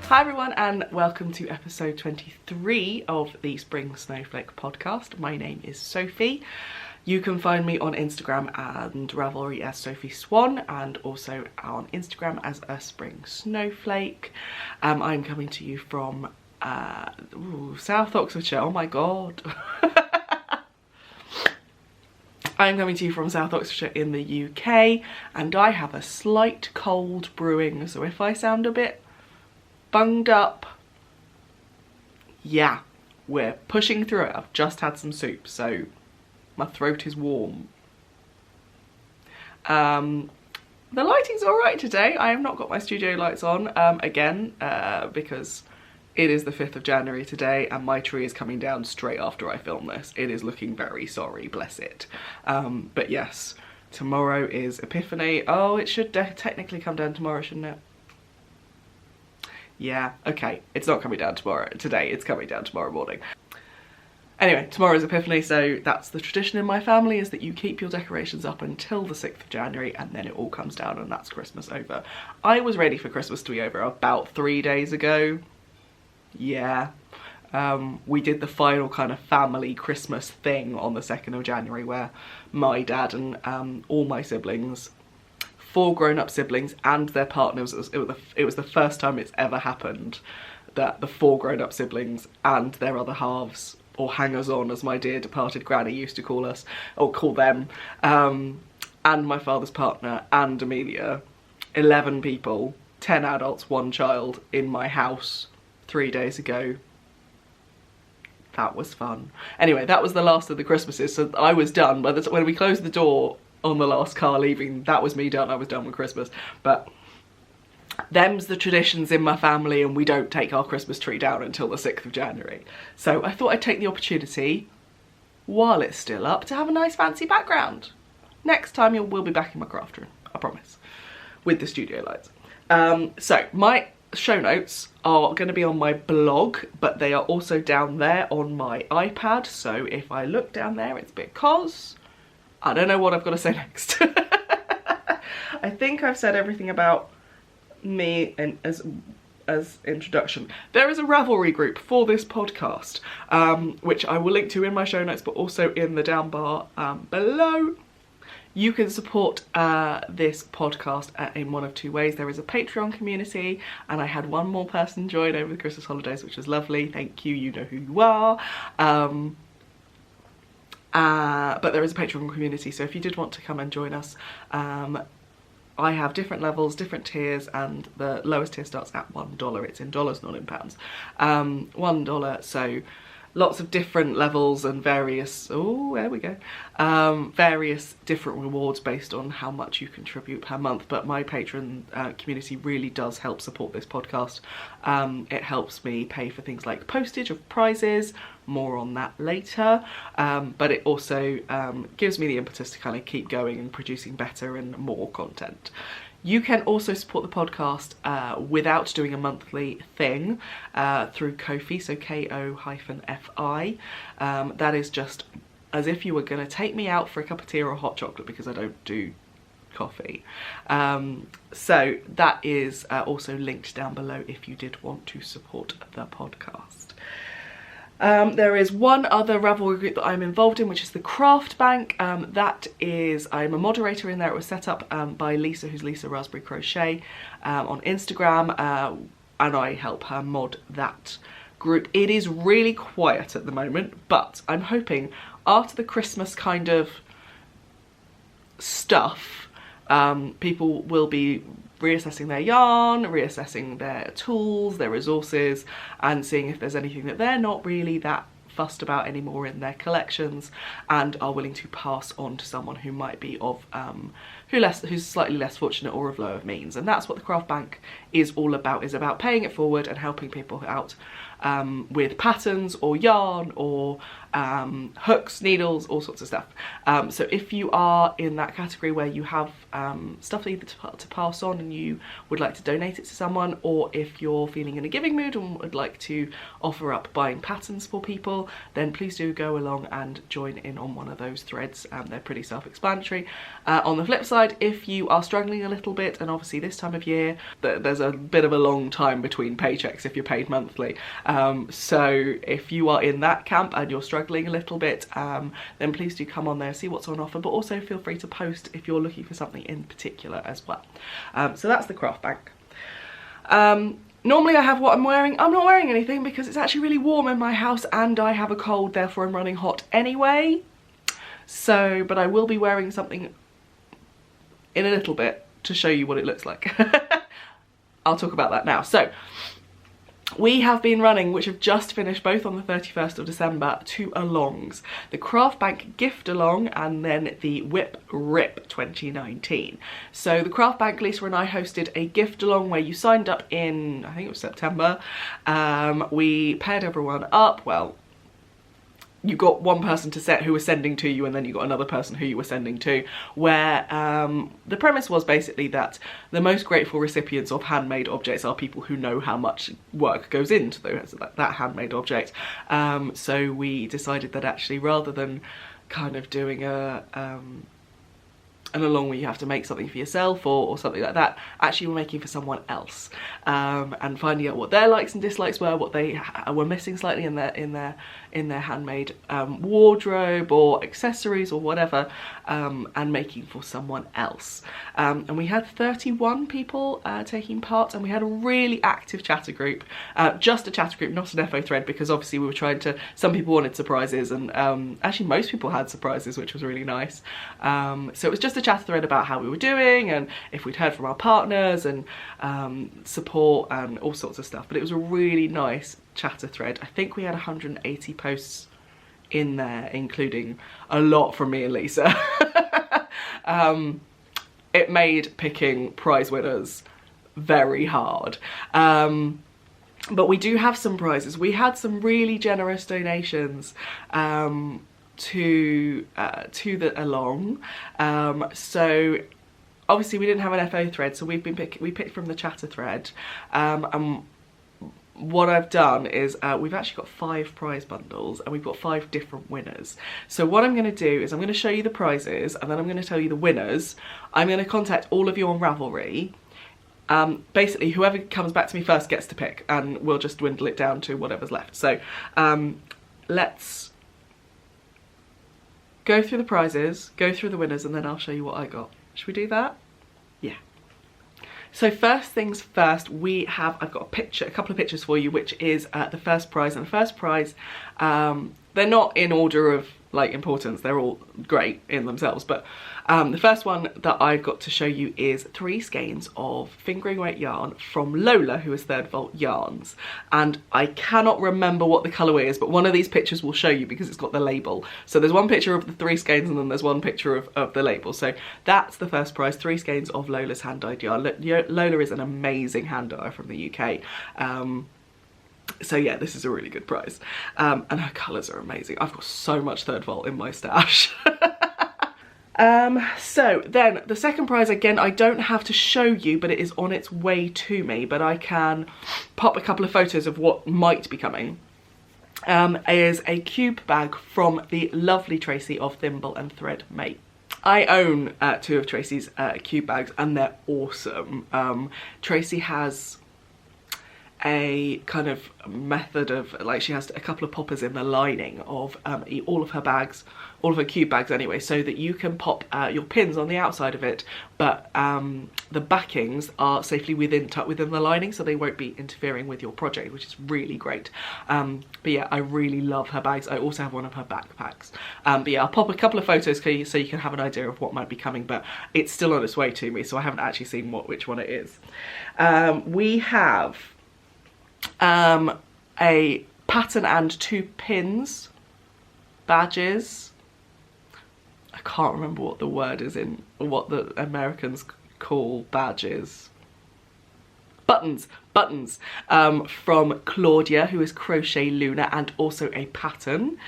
Hi everyone and welcome to episode 23 of the Spring Snowflake podcast. My name is Sophie. You can find me on Instagram and Ravelry as Sophie Swan and also on Instagram as a Spring Snowflake. I'm coming to you from South Oxfordshire. Oh my god. I'm coming to you from South Oxfordshire in the UK and I have a slight cold brewing, so if I sound a bit bunged up, yeah, we're pushing through it. I've just had some soup, so my throat is warm. The lighting's alright today. I have not got my studio lights on again because it is the 5th of January today and my tree is coming down straight after I film this. It is looking very sorry, bless it. But yes, tomorrow is Epiphany. Oh, it should technically come down tomorrow, shouldn't it? Yeah, okay, it's not coming down today, it's coming down tomorrow morning. Anyway, tomorrow's Epiphany, so that's the tradition in my family, is that you keep your decorations up until the 6th of January and then it all comes down and that's Christmas over. I was ready for Christmas to be over about 3 days ago. Yeah. We did the final kind of family Christmas thing on the 2nd of January where my dad and all my siblings, 4 grown-up siblings and their partners, it was the first time it's ever happened that the 4 grown-up siblings and their other halves, or hangers-on as my dear departed granny used to call us, or call them, and my father's partner and Amelia, 11 people, 10 adults, 1 child in my house 3 days ago. That was fun. Anyway, that was the last of the Christmases, so I was done. When we closed the door on the last car leaving, that was me done. I was done with Christmas. But them's the traditions in my family and we don't take our Christmas tree down until the 6th of January. So I thought I'd take the opportunity, while it's still up, to have a nice fancy background. Next time we'll be back in my craft room, I promise, with the studio lights. So my show notes are going to be on my blog, but they are also down there on my iPad. So if I look down there, it's because I don't know what I've got to say next. I think I've said everything about me and as introduction. There is a Ravelry group for this podcast, which I will link to in my show notes, but also in the down bar below. You can support this podcast in one of 2 ways. There is a Patreon community, and I had 1 more person join over the Christmas holidays, which was lovely. Thank you, you know who you are. But there is a Patreon community, so if you did want to come and join us, I have different levels, different tiers, and the lowest tier starts at $1. It's in dollars, not in pounds. $1, so lots of different levels and various, oh, there we go, various different rewards based on how much you contribute per month. But my Patreon community really does help support this podcast. It helps me pay for things like postage of prizes, more on that later, but it also gives me the impetus to kind of keep going and producing better and more content. You can also support the podcast without doing a monthly thing through Ko-fi, so Ko-fi. That is just as if you were going to take me out for a cup of tea or a hot chocolate, because I don't do coffee. So that is also linked down below if you did want to support the podcast. There is one other Ravelry group that I'm involved in, which is the Craft Bank. That is, I'm a moderator in there. It was set up by Lisa, who's Lisa Raspberry Crochet, on Instagram, and I help her mod that group. It is really quiet at the moment, but I'm hoping after the Christmas kind of stuff, people will be reassessing their yarn, reassessing their tools, their resources, and seeing if there's anything that they're not really that fussed about anymore in their collections and are willing to pass on to someone who might be of who's slightly less fortunate or of lower means. And that's what the Craft Bank is all about, is about paying it forward and helping people out with patterns or yarn or hooks, needles, all sorts of stuff. So if you are in that category where you have stuff either to pass on and you would like to donate it to someone, or if you're feeling in a giving mood and would like to offer up buying patterns for people, feel, then please do go along and join in on one of those threads. They're pretty self-explanatory. On the flip side, if you are struggling a little bit, and obviously this time of year there's a bit of a long time between paychecks if you're paid monthly, so if you are in that camp and you're struggling a little bit, then please do come on there, see what's on offer, but also feel free to post if you're looking for something in particular as well. So that's the craft bank. Normally I have what I'm wearing. I'm not wearing anything because it's actually really warm in my house and I have a cold, therefore I'm running hot anyway. So, but I will be wearing something in a little bit to show you what it looks like. I'll talk about that now. So, we have been running, which have just finished both on the 31st of December, 2 alongs. The Craft Bank Gift Along and then the Whip Rip 2019. So the Craft Bank, Lisa and I hosted a gift along where you signed up in, I think it was September. We paired everyone up, well, you got one person to set who was sending to you and then you got another person who you were sending to, where the premise was basically that the most grateful recipients of handmade objects are people who know how much work goes into that handmade object. So we decided that actually, rather than kind of doing an along where you have to make something for yourself or something like that, actually we're making for someone else, and finding out what their likes and dislikes were, what they were missing slightly in their handmade wardrobe or accessories or whatever, and making for someone else. And we had 31 people taking part, and we had a really active chatter group, just a chatter group, not an FO thread, because obviously we were trying to, some people wanted surprises, and actually most people had surprises, which was really nice. So it was just a chatter thread about how we were doing and if we'd heard from our partners and support and all sorts of stuff, but it was a really nice chatter thread. I think we had 180 posts in there, including a lot from me and Lisa. It made picking prize winners very hard. But we do have some prizes. We had some really generous donations to the along. So obviously we didn't have an FO thread, so we picked from the chatter thread. And what I've done is we've actually got 5 prize bundles and we've got 5 different winners. So what I'm going to do is I'm going to show you the prizes and then I'm going to tell you the winners. I'm going to contact all of you on Ravelry. Basically whoever comes back to me first gets to pick, and we'll just dwindle it down to whatever's left. So let's go through the prizes, go through the winners, and then I'll show you what I got. Should we do that? Yeah. So first things first, I've got a couple of pictures for you, which is the first prize. And the first prize, they're not in order of like importance, they're all great in themselves, but the first one that I've got to show you is 3 skeins of fingering weight yarn from Lola, who is Third Vault Yarns, and I cannot remember what the colourway is, but one of these pictures will show you because it's got the label. So there's one picture of the 3 skeins and then there's one picture of the label. So that's the first prize, 3 skeins of Lola's hand dyed yarn. Lola is an amazing hand dyer from the UK. So yeah, this is a really good prize. And her colours are amazing. I've got so much Third Vault in my stash. So then the second prize, again, I don't have to show you, but it is on its way to me, but I can pop a couple of photos of what might be coming. Is a cube bag from the lovely Tracy of Thimble and Thread Mate. I own 2 of Tracy's cube bags and they're awesome. Tracy has a kind of method of, like, she has a couple of poppers in the lining of all of her bags, all of her cube bags anyway, so that you can pop your pins on the outside of it, but the backings are safely within the lining, so they won't be interfering with your project, which is really great. But yeah, I really love her bags. I also have one of her backpacks. But yeah, I'll pop a couple of photos so you can have an idea of what might be coming, but it's still on its way to me, so I haven't actually seen which one it is. We have a pattern and 2 pins, badges. I can't remember what the word is in, what the Americans call badges. Buttons from Claudia, who is Crochet Luna, and also a pattern.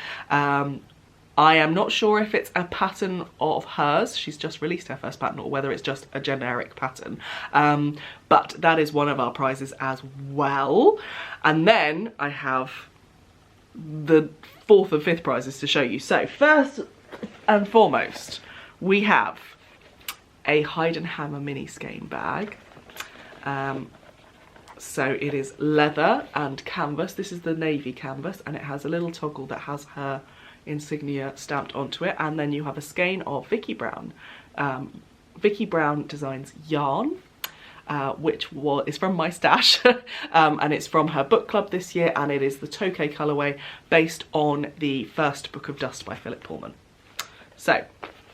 I am not sure if it's a pattern of hers, she's just released her first pattern, or whether it's just a generic pattern. But that is one of our prizes as well. And then I have the fourth and fifth prizes to show you. So first and foremost, we have a Hide and Hammer mini skein bag. So it is leather and canvas. This is the navy canvas, and it has a little toggle that has her insignia stamped onto it. And then you have a skein of Vicky Brown. Vicky Brown Designs yarn, which is from my stash, and it's from her book club this year, and it is the Tokay colourway based on the first Book of Dust by Philip Pullman. So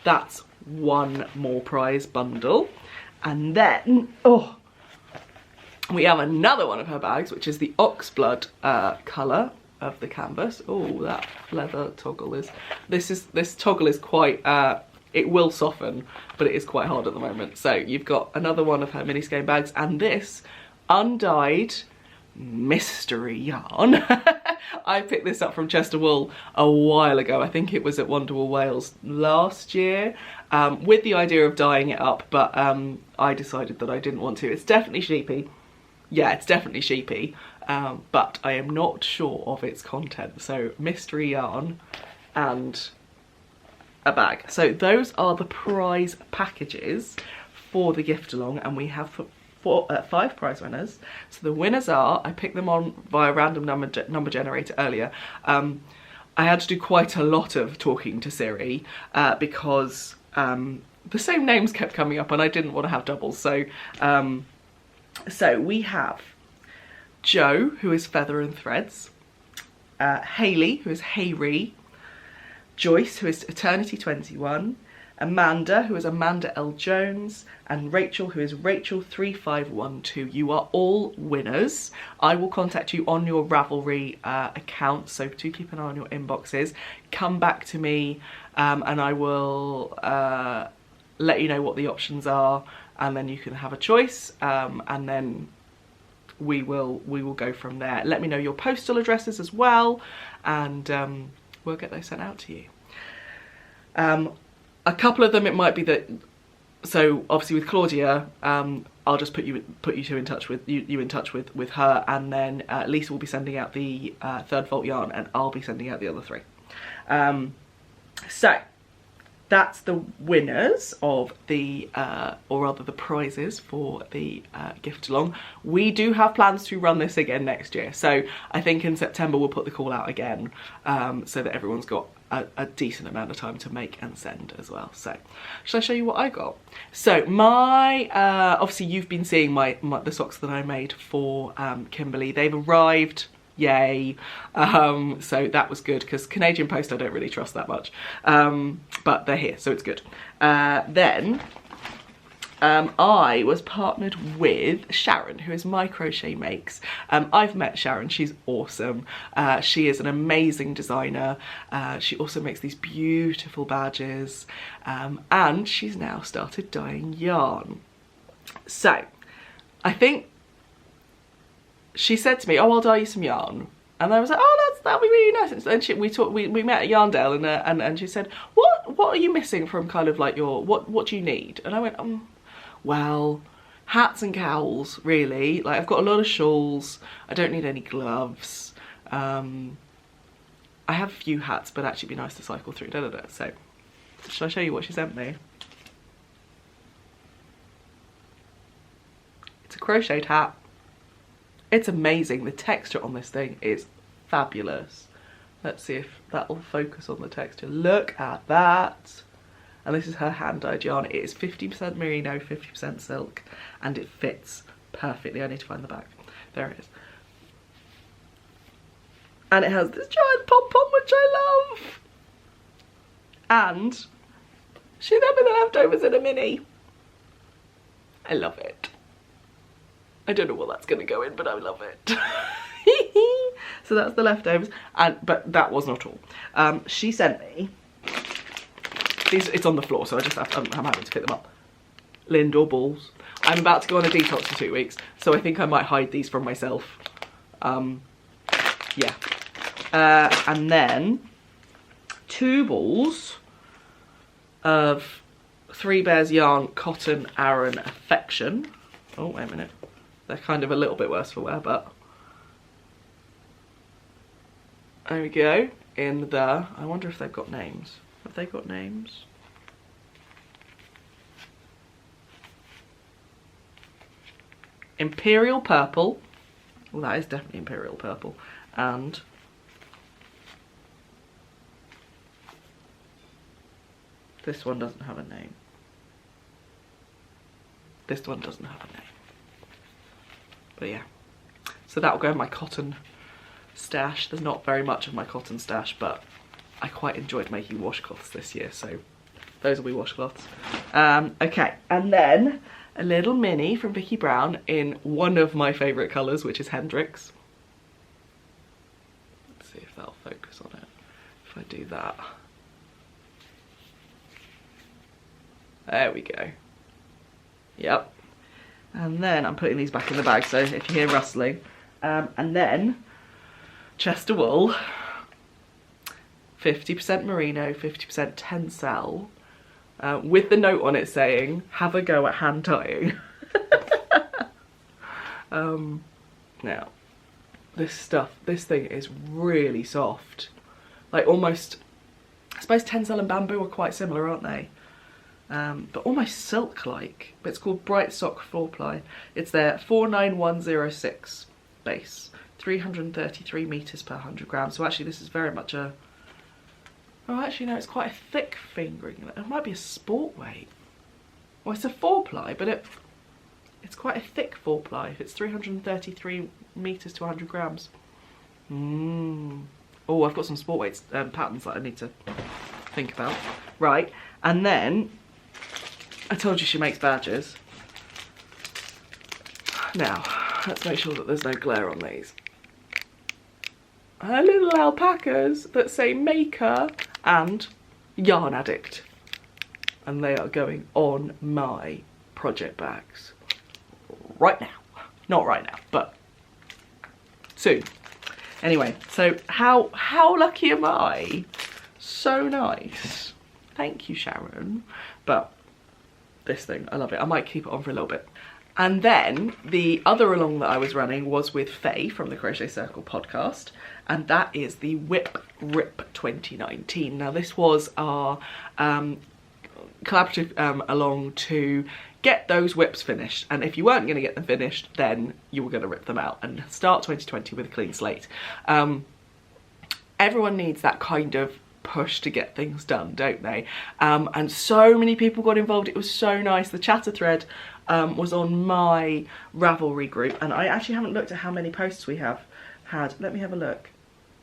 that's one more prize bundle. And then, oh, we have another one of her bags, which is the Oxblood colour of the canvas. Oh, that leather toggle is, this toggle is quite, it will soften, but it is quite hard at the moment. So you've got another one of her mini skein bags, and this undyed mystery yarn. I picked this up from Chester Wool a while ago. I think it was at Wonderwool Wales last year, with the idea of dyeing it up, but I decided that I didn't want to. It's definitely sheepy. Yeah, it's definitely sheepy, but I am not sure of its content. So mystery yarn and a bag. So those are the prize packages for the gift along, and we have 5 prize winners. So the winners are, I picked them on via random number generator earlier. I had to do quite a lot of talking to Siri because the same names kept coming up and I didn't want to have doubles. So so we have Joe, who is Feather and Threads, Hayley, who is Hayri, Joyce, who is Eternity 21, Amanda, who is Amanda L. Jones, and Rachel, who is Rachel 3512. You are all winners. I will contact you on your Ravelry account, so do keep an eye on your inboxes. Come back to me and I will let you know what the options are, and then you can have a choice, and then we will go from there. Let me know your postal addresses as well, and we'll get those sent out to you. A couple of them, it might be that, so obviously with Claudia, I'll just put you in touch with her, and then Lisa will be sending out the third Vault yarn, and I'll be sending out the other 3. So that's the winners of the, or rather the prizes for the gift along. We do have plans to run this again next year, so I think in September we'll put the call out again, so that everyone's got a decent amount of time to make and send as well. So shall I show you what I got? So my obviously you've been seeing the socks that I made for Kimberly. They've arrived, yay. So that was good, because Canadian Post I don't really trust that much, but they're here, so it's good. Then I was partnered with Sharon, who is My Crochet Makes. I've met Sharon, she's awesome. She is an amazing designer. She also makes these beautiful badges, and she's now started dyeing yarn. So I think she said to me, oh, I'll dye you some yarn. And I was like, oh, that'll be really nice. And we met at Yarndale, and she said, what are you missing from kind of like your, what do you need? And I went, well, hats and cowls, really. Like, I've got a lot of shawls. I don't need any gloves. I have a few hats, but actually it'd be nice to cycle through. So, shall I show you what she sent me? It's a crocheted hat. It's amazing. The texture on this thing is fabulous. Let's see if that'll focus on the texture. Look at that. And this is her hand-dyed yarn. It is 50% merino, 50% silk, and it fits perfectly. I need to find the back. There it is. And it has this giant pom-pom, which I love. And she sent me the leftovers in a mini. I love it. I don't know what that's going to go in, but I love it. So that's the leftovers, but that was not all. She sent me these. It's on the floor, so I'm having to pick them up. Lindor balls. I'm about to go on a detox for 2 weeks, so I think I might hide these from myself. Yeah. And then 2 balls of 3 Bears Yarn Cotton Aran Affection. Oh, wait a minute. They're kind of a little bit worse for wear, but there we go. in the, I wonder if they've got names. Have they got names? Imperial Purple. Well, that is definitely Imperial Purple. And this one doesn't have a name. This one doesn't have a name. But yeah. So that'll go in my cotton stash. There's not very much of my cotton stash, but I quite enjoyed making washcloths this year, so those will be washcloths. Okay, and then a little mini from Vicky Brown in one of my favourite colours, which is Hendrix. Let's see if that'll focus on it. If I do that. There we go. Yep. And then I'm putting these back in the bag, so if you hear rustling. And then Chester wool, 50% merino, 50% tencel, with the note on it saying, have a go at hand tying. Now, this thing is really soft. Like almost, I suppose tencel and bamboo are quite similar, aren't they? But almost silk-like. But it's called Bright Sock Floor Ply. It's their 49106 base, 333 meters per 100 grams. So actually, this is very much a. Oh, actually no, it's quite a thick fingering. It might be a sport weight. Well, it's a 4-ply, but it's quite a thick 4-ply. If it's 333 meters to 100 grams. Oh, I've got some sport weights patterns that I need to think about. Right, and then I told you she makes badges. Now, let's make sure that there's no glare on these. Her little alpacas that say maker and yarn addict. And they are going on my project bags. Right now. Not right now, but soon. Anyway, so how lucky am I? So nice. Thank you, Sharon. But this thing, I love it. I might keep it on for a little bit. And then the other along that I was running was with Faye from the Crochet Circle podcast, and that is the Whip Rip 2019. Now this was our collaborative along to get those whips finished, and if you weren't going to get them finished, then you were going to rip them out and start 2020 with a clean slate. Everyone needs that kind of push to get things done, don't they? And so many people got involved. It was so nice. The chatter thread was on my Ravelry group, and I actually haven't looked at how many posts we have had. Let me have a look.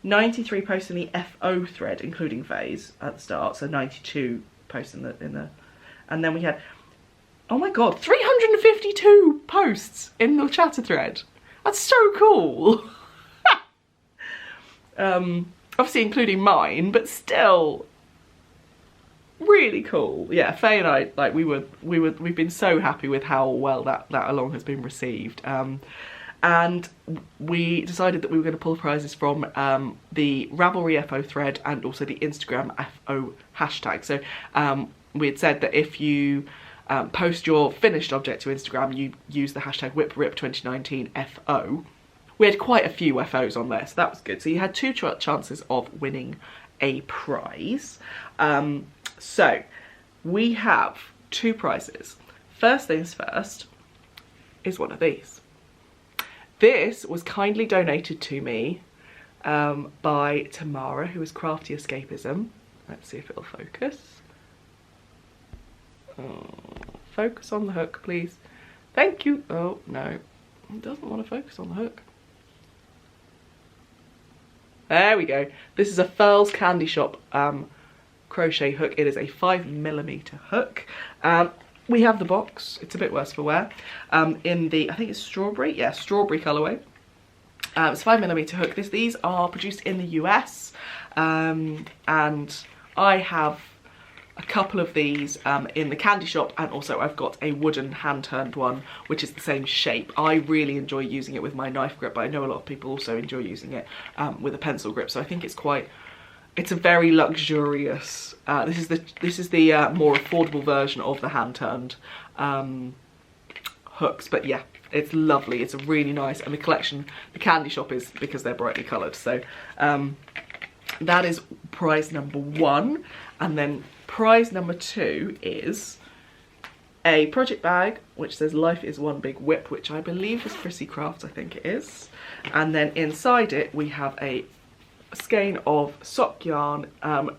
93 posts in the FO thread, including Faye's at the start, so 92 posts in the and then we had, oh my god, 352 posts in the chatter thread. That's so cool. Obviously including mine, but still really cool. Yeah, Faye and I, like, we've been so happy with how well that along has been received. And we decided that we were going to pull prizes from the Ravelry FO thread and also the Instagram FO hashtag. So we had said that if you post your finished object to Instagram, you use the hashtag WhipRip2019FO. We had quite a few FOs on there, so that was good. So you had 2 chances of winning a prize. So we have 2 prizes. First things first is one of these. This was kindly donated to me by Tamara, who is Crafty Escapism. Let's see if it'll focus. Oh, focus on the hook, please. Thank you. Oh, no. It doesn't want to focus on the hook. There we go. This is a Furls Candy Shop crochet hook. It is a 5mm hook. We have the box. It's a bit worse for wear. In the, I think it's strawberry. Yeah, strawberry colourway. It's a 5mm hook. These are produced in the US. And I have a couple of these in the candy shop, and also I've got a wooden hand-turned one which is the same shape. I really enjoy using it with my knife grip, but I know a lot of people also enjoy using it with a pencil grip, so I think it's a very luxurious, this is the more affordable version of the hand-turned hooks, but yeah, it's lovely. It's a really nice, and the collection, the candy shop is because they're brightly coloured, so That is prize number 1. And then prize number 2 is a project bag which says Life is One Big Whip, which I believe is Prissy Crafts, I think it is. And then inside it we have a skein of sock yarn.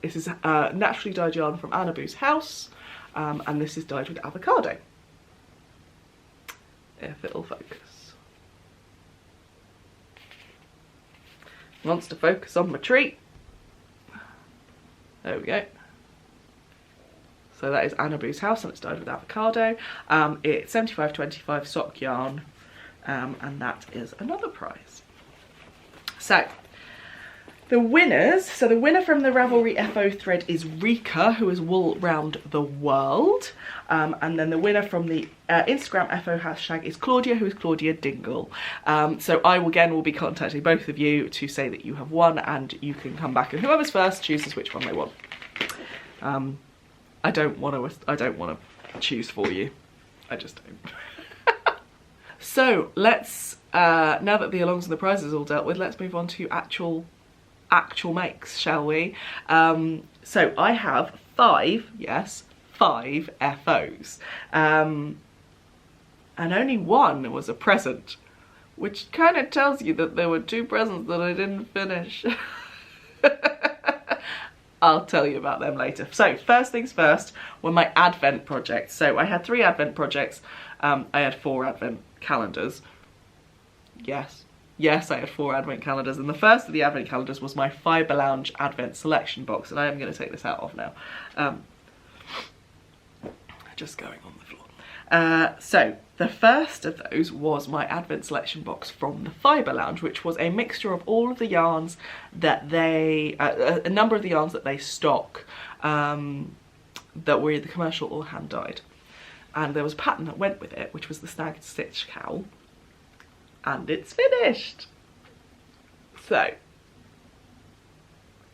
This is naturally dyed yarn from Annaboo's house, and this is dyed with avocado. If it'll focus. Wants to focus on my treat. There we go. So that is Annaboo's house and it's dyed with avocado. It's 75/25 sock yarn, and that is another prize. So the winners, so the winner from the Ravelry FO thread is Rika, who is Wool Round the World. And then the winner from the Instagram FO hashtag is Claudia, who is Claudia Dingle. So I will be contacting both of you to say that you have won, and you can come back and whoever's first chooses which one they want. I don't want to choose for you. I just don't. So let's, now that the alongs and the prizes are all dealt with, let's move on to actual makes, shall we? So I have 5 FOs. And only 1 was a present, which kind of tells you that there were 2 presents that I didn't finish. I'll tell you about them later. So first things first were my advent projects. So I had 3 advent projects. I had 4 advent calendars. Yes, I had 4 advent calendars, and the first of the advent calendars was my Fibre Lounge advent selection box, and I am going to take this out of now. Just going on the floor. So the first of those was my advent selection box from the Fibre Lounge, which was a mixture of all of the yarns that they, a number of the yarns that they stock, that were either commercial or hand dyed. And there was a pattern that went with it, which was the snagged stitch cowl. And it's finished. So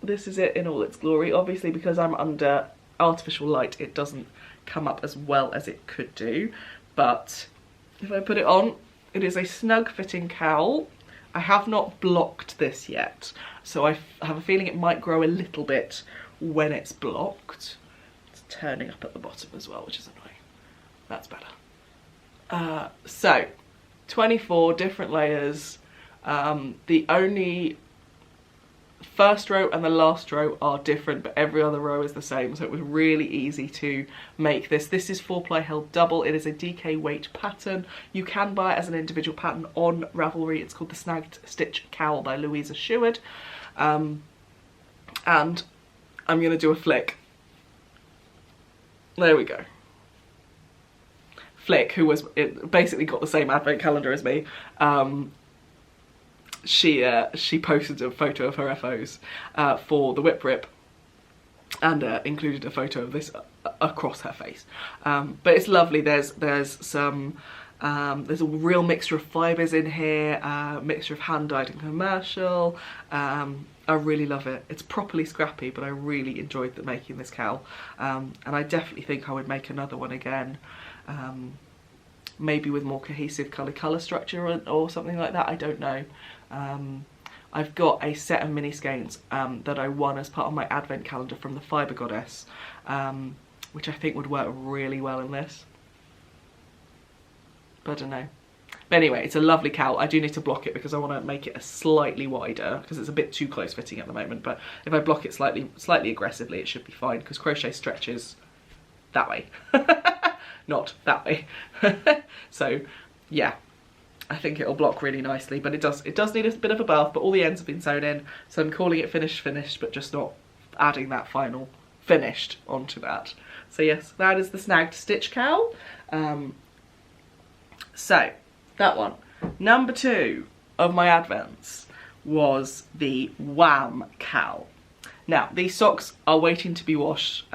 this is it in all its glory. Obviously, because I'm under artificial light, it doesn't come up as well as it could do, but if I put it on, it is a snug fitting cowl. I have not blocked this yet, so I have a feeling it might grow a little bit when it's blocked. It's turning up at the bottom as well, which is annoying. That's better. So 24 different layers. The only first row and the last row are different, but every other row is the same, so it was really easy to make this. This is 4-ply held double. It is a DK weight pattern. You can buy it as an individual pattern on Ravelry. It's called the Snagged Stitch Cowl by Louisa Sheward. And I'm going to do a flick. There we go. Flick, who was basically got the same advent calendar as me, she posted a photo of her FOs for the Whip Rip, and included a photo of this across her face. But it's lovely. There's some there's a real mixture of fibres in here, mixture of hand dyed and commercial. I really love it. It's properly scrappy, but I really enjoyed making this cowl, and I definitely think I would make another one again. Maybe with more cohesive colour structure or something like that, I don't know. I've got a set of mini skeins that I won as part of my advent calendar from the Fibre Goddess, which I think would work really well in this. But I don't know. But anyway, it's a lovely cowl. I do need to block it because I want to make it a slightly wider, because it's a bit too close fitting at the moment. But if I block it slightly aggressively, it should be fine, because crochet stretches that way. Not that way. So yeah, I think it'll block really nicely, but it does need a bit of a bath, but all the ends have been sewn in, so I'm calling it finished, but just not adding that final finished onto that. So yes, that is the Snagged Stitch Cowl. So that one. Number 2 of my advents was the Wham cowl. Now these socks are waiting to be washed.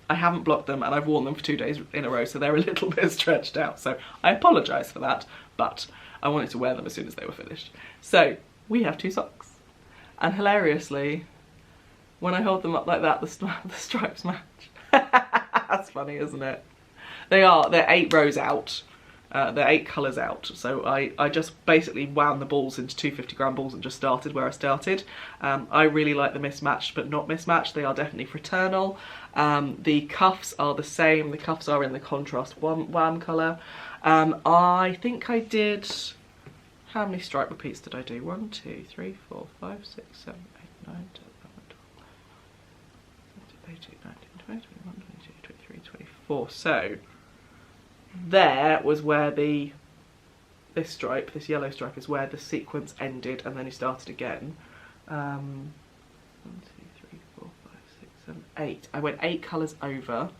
I haven't blocked them, and I've worn them for 2 days in a row, so they're a little bit stretched out, so I apologise for that, but I wanted to wear them as soon as they were finished. So we have 2 socks, and hilariously, when I hold them up like that, the stripes match. That's funny, isn't it? They're 8 rows out, They're 8 colours out, so I just basically wound the balls into 250-gram balls and just started where I started. I really like the mismatched but not mismatched. They are definitely fraternal. The cuffs are the same. The cuffs are in the contrast wham colour. I think I did... How many stripe repeats did I do? 1, 2, 3, 4, 5, 6, 7, 8, 9, 10, 11, 12, 18, 19, 20, 21, 22, 23, 24. So there was where this stripe, this yellow stripe, is where the sequence ended, and then he started again. 1, 2, 3, 4, 5, 6, 7, 8. I went 8 colours over.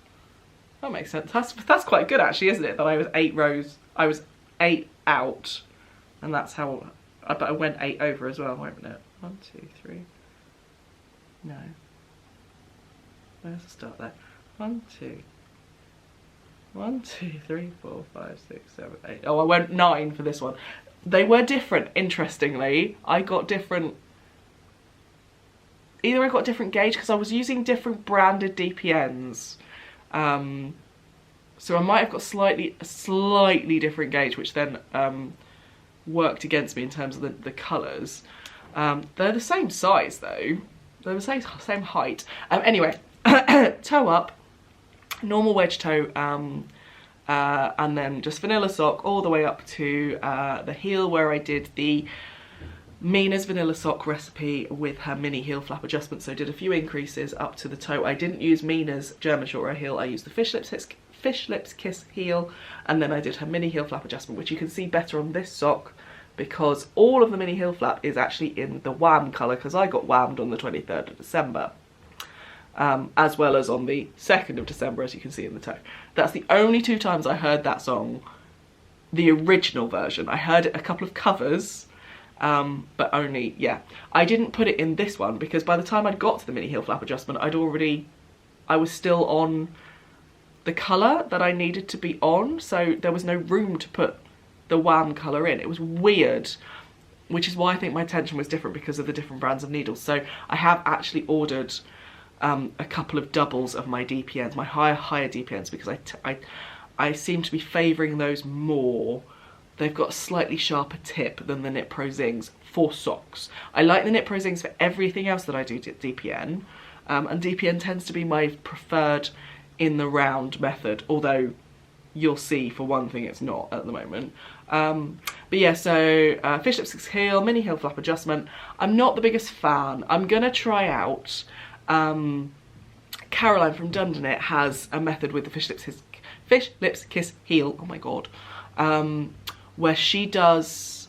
That makes sense. That's quite good actually, isn't it? That I was 8 rows. I was 8 out, and that's how. But I went 8 over as well, won't it? 1, 2, 3. No. Where's the start there? 1, 2. 1, 2, 3, 4, 5, 6, 7, 8. Oh, I went 9 for this one. They were different, interestingly. I got different... Either I got different gauge, because I was using different branded DPNs. So I might have got a slightly different gauge, which then worked against me in terms of the colours. They're the same size, though. They're the same height. Anyway, toe up. Normal wedge toe, and then just vanilla sock all the way up to the heel, where I did the Mina's vanilla sock recipe with her mini heel flap adjustment. So I did a few increases up to the toe. I didn't use Mina's German short row heel, I used the Fish Lips Kiss heel, and then I did her mini heel flap adjustment, which you can see better on this sock because all of the mini heel flap is actually in the wham colour, because I got whammed on the 23rd of December. As well as on the 2nd of December, as you can see in the toe. That's the only 2 times I heard that song, the original version. I heard it a couple of covers, but only, yeah. I didn't put it in this one because by the time I'd got to the mini heel flap adjustment, I was still on the colour that I needed to be on, so there was no room to put the wham colour in. It was weird, which is why I think my tension was different, because of the different brands of needles. So I have actually ordered a couple of doubles of my DPNs, my higher DPNs, because I seem to be favouring those more. They've got a slightly sharper tip than the Knit Pro Zings for socks. I like the Knit Pro Zings for everything else that I do DPN, and DPN tends to be my preferred in the round method, although you'll see for one thing it's not at the moment. But yeah, so Fish Lips Kiss heel, mini heel flap adjustment. I'm not the biggest fan. I'm gonna try out Caroline from Dundonit has a method with the Fish Lips Kiss heel, oh my god, where she does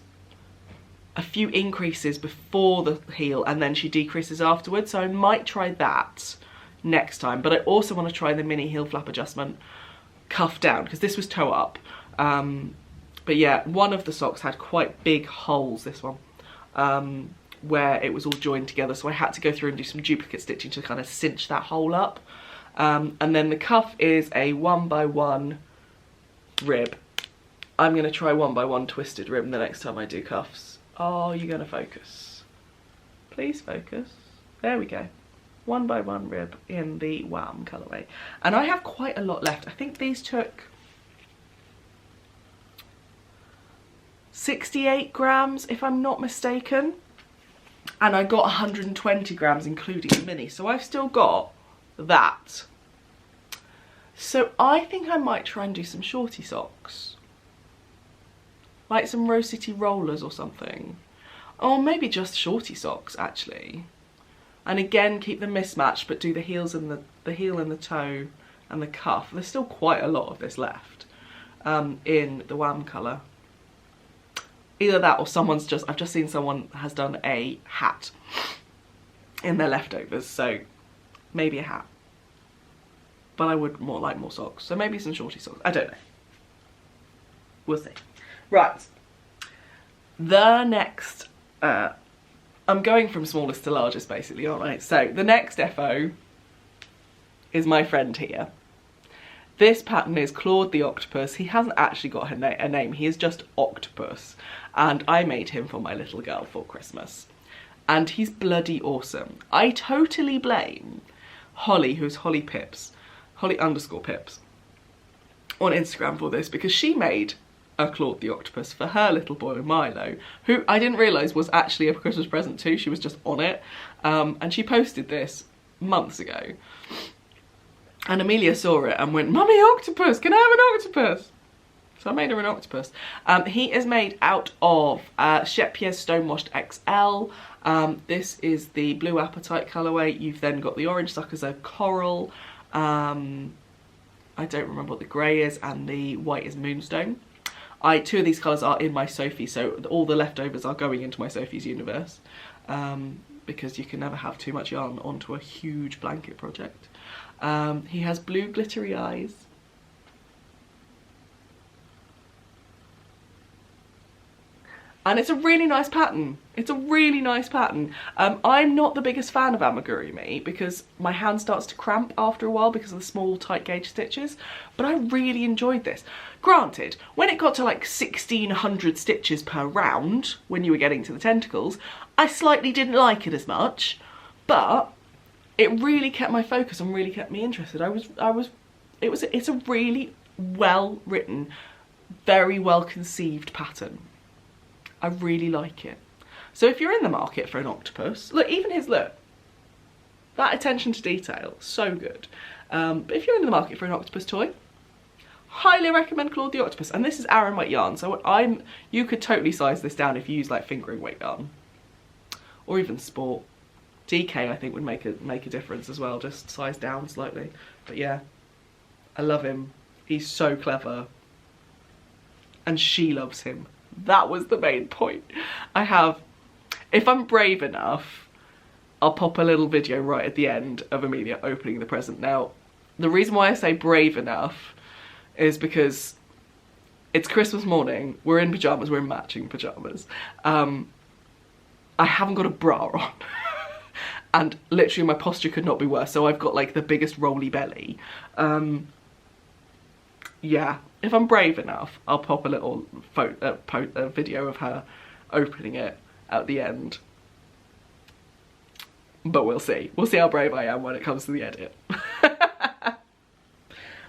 a few increases before the heel and then she decreases afterwards, so I might try that next time. But I also want to try the mini heel flap adjustment cuff down, because this was toe up. But yeah, one of the socks had quite big holes, this one, where it was all joined together, so I had to go through and do some duplicate stitching to kind of cinch that hole up. And then the cuff is a 1x1 rib. I'm going to try 1x1 twisted rib the next time I do cuffs. Are you going to focus? Please focus. There we go. 1x1 rib in the wham colourway. And I have quite a lot left. I think these took 68 grams, if I'm not mistaken. And I got 120 grams including the mini, so I've still got that. So I think I might try and do some shorty socks, like some Rose City rollers or something, or maybe just shorty socks actually. And again, keep them mismatched, but do the heels and the heel and the toe and the cuff. There's still quite a lot of this left in the wham colour. Either that or I've just seen someone has done a hat in their leftovers, so maybe a hat. But I would like more socks, so maybe some shorty socks. I don't know. We'll see. Right. The next, I'm going from smallest to largest basically, aren't I? So the next FO is my friend here. This pattern is Claude the Octopus. He hasn't actually got a name, he is just Octopus. And I made him for my little girl for Christmas. And he's bloody awesome. I totally blame Holly, who's Holly _Pips, on Instagram for this, because she made a Claude the Octopus for her little boy Milo, who I didn't realise was actually a Christmas present too. She was just on it. And she posted this months ago. And Amelia saw it and went, "Mummy, octopus, can I have an octopus?" So I made her an octopus. He is made out of Shepier's Stonewashed XL. This is the Blue Apatite colourway. You've then got the Orange Suckers of Coral. I don't remember what the grey is, and the white is Moonstone. Two of these colours are in my Sophie, so all the leftovers are going into my Sophie's universe. Because you can never have too much yarn onto a huge blanket project. He has blue glittery eyes. And it's a really nice pattern. It's a really nice pattern. I'm not the biggest fan of amigurumi because my hand starts to cramp after a while because of the small tight gauge stitches, but I really enjoyed this. Granted, when it got to like 1600 stitches per round, when you were getting to the tentacles, I slightly didn't like it as much, but it really kept my focus and really kept me interested. It's a really well written, very well conceived pattern. I really like it. So if you're in the market for an octopus, look, even his look, that attention to detail, so good. But if you're in the market for an octopus toy, highly recommend Claude the Octopus. And this is Aran weight yarn, so you could totally size this down if you use like fingering weight yarn, or even sport. DK I think would make a difference as well, just size down slightly. But yeah, I love him. He's so clever, and she loves him. That was the main point. If I'm brave enough, I'll pop a little video right at the end of Amelia opening the present. Now, the reason why I say brave enough is because it's Christmas morning, we're in pyjamas, we're in matching pyjamas. I haven't got a bra on. And literally my posture could not be worse, so I've got like the biggest rolly belly. Yeah, if I'm brave enough, I'll pop a little video of her opening it at the end. But we'll see. We'll see how brave I am when it comes to the edit. But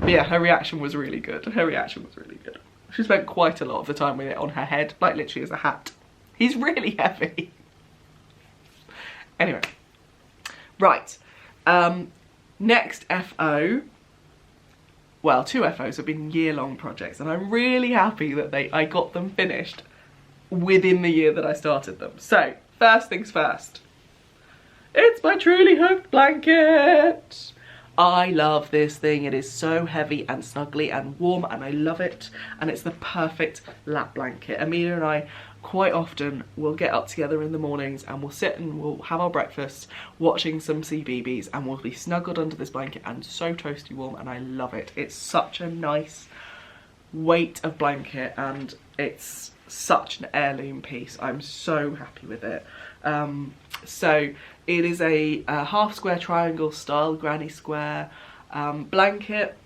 yeah, her reaction was really good. Her reaction was really good. She spent quite a lot of the time with it on her head, like literally as a hat. He's really heavy. Anyway. Right. Next FO. Well, two FOs have been year-long projects, and I'm really happy that I got them finished within the year that I started them. So, first things first. It's my Truly Hooked blanket! I love this thing. It is so heavy and snuggly and warm, and I love it. And it's the perfect lap blanket. Amelia and I quite often will get up together in the mornings and we'll sit and we'll have our breakfast watching some CBeebies, and we'll be snuggled under this blanket and so toasty warm, and I love it. It's such a nice weight of blanket and it's such an heirloom piece. I'm so happy with it. So it is a half square triangle style granny square blanket.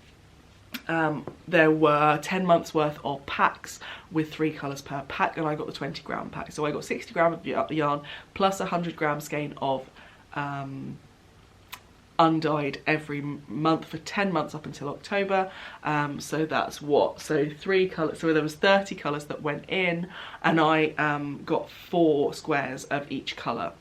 There were 10 months worth of packs with 3 colours per pack, and I got the 20 gram pack. So I got 60 gram of yarn plus 100 gram skein of undyed every month for 10 months up until October. So that's what? So 3 colours, so there was 30 colours that went in, and I got 4 squares of each colour.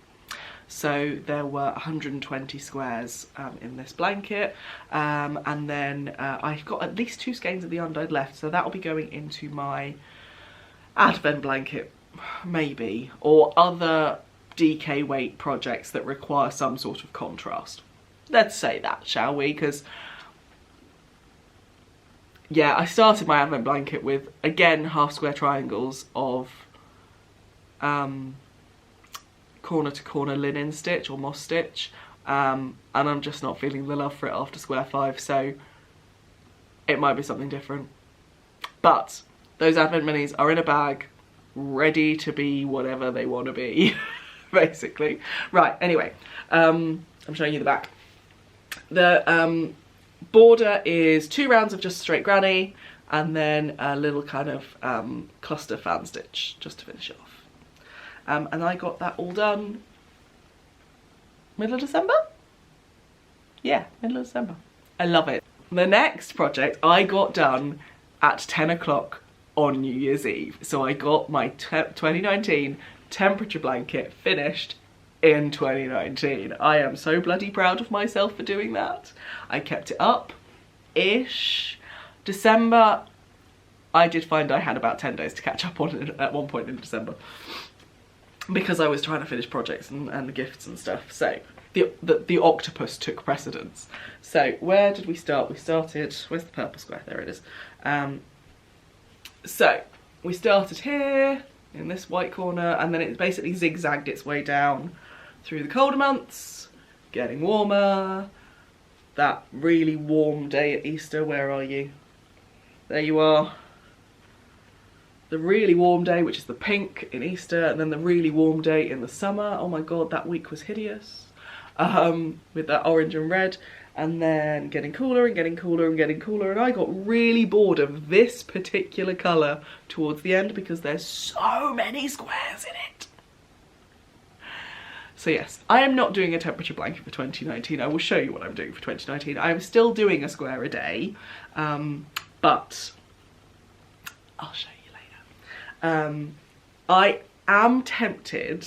So there were 120 squares in this blanket, and then I've got at least 2 skeins of the undyed left, so that will be going into my advent blanket, maybe, or other DK weight projects that require some sort of contrast. Let's say that, shall we? Because, yeah, I started my advent blanket with, again, half square triangles of corner to corner linen stitch or moss stitch, and I'm just not feeling the love for it after square 5, so it might be something different. But those advent minis are in a bag, ready to be whatever they want to be, basically. Right, anyway, I'm showing you the back. The border is 2 rounds of just straight granny, and then a little kind of cluster fan stitch just to finish it off. And I got that all done middle of December? Yeah, middle of December. I love it. The next project I got done at 10 o'clock on New Year's Eve. So I got my 2019 temperature blanket finished in 2019. I am so bloody proud of myself for doing that. I kept it up-ish. December, I did find I had about 10 days to catch up on it at one point in December, because I was trying to finish projects and gifts and stuff. So the octopus took precedence. So where did we start? We started, where's the purple square? There it is. So we started here in this white corner, and then it basically zigzagged its way down through the colder months, getting warmer. That really warm day at Easter, where are you? There you are. The really warm day, which is the pink in Easter, and then the really warm day in the summer. Oh my god, that week was hideous. With that orange and red, and then getting cooler and getting cooler and getting cooler, and I got really bored of this particular colour towards the end because there's so many squares in it. So yes, I am not doing a temperature blanket for 2019. I will show you what I'm doing for 2019. I am still doing a square a day, but I'll show you later. I am tempted,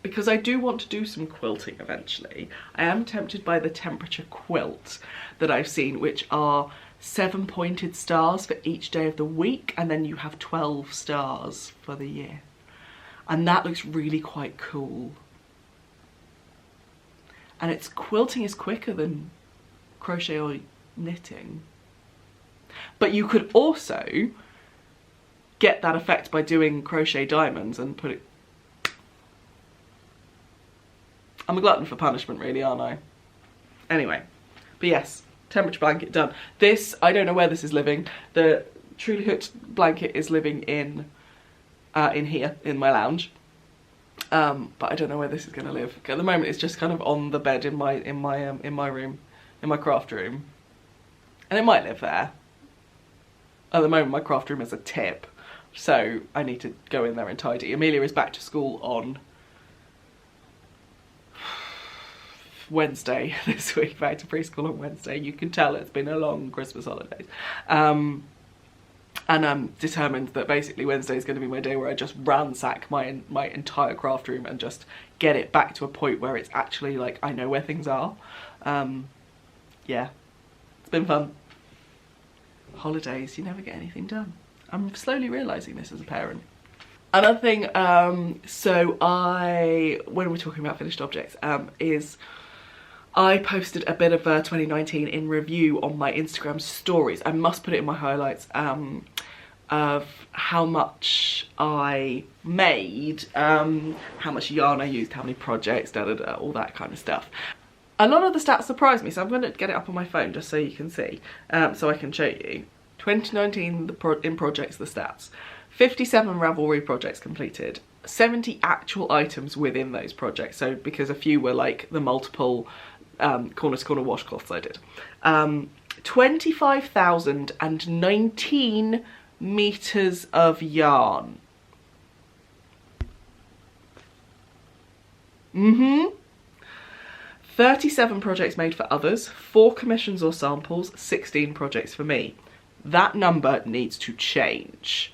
because I do want to do some quilting eventually, I am tempted by the temperature quilt that I've seen, which are 7 pointed stars for each day of the week, and then you have 12 stars for the year. And that looks really quite cool. And it's quilting is quicker than crochet or knitting. But you could also get that effect by doing crochet diamonds and put it... I'm a glutton for punishment really, aren't I? Anyway, but yes, temperature blanket done. This, I don't know where this is living. The Truly Hooked blanket is living in here, in my lounge. But I don't know where this is going to live. At the moment it's just kind of on the bed in my room, in my craft room. And it might live there. At the moment my craft room is a tip, so I need to go in there and tidy. Amelia is back to school on Wednesday this week, back to preschool on Wednesday. You can tell it's been a long Christmas holidays. And I'm determined that basically Wednesday is going to be my day where I just ransack my entire craft room and just get it back to a point where it's actually like I know where things are. Yeah, it's been fun. Holidays, you never get anything done. I'm slowly realising this as a parent. Another thing, so when we're talking about finished objects, is I posted a bit of 2019 in review on my Instagram stories. I must put it in my highlights, of how much I made, how much yarn I used, how many projects, all that kind of stuff. A lot of the stats surprised me, so I'm going to get it up on my phone just so you can see, so I can show you. 2019 in projects, the stats. 57 Ravelry projects completed. 70 actual items within those projects, so because a few were like the multiple corner to corner washcloths I did. 25,019 meters of yarn. 37 projects made for others, 4 commissions or samples, 16 projects for me. That number needs to change.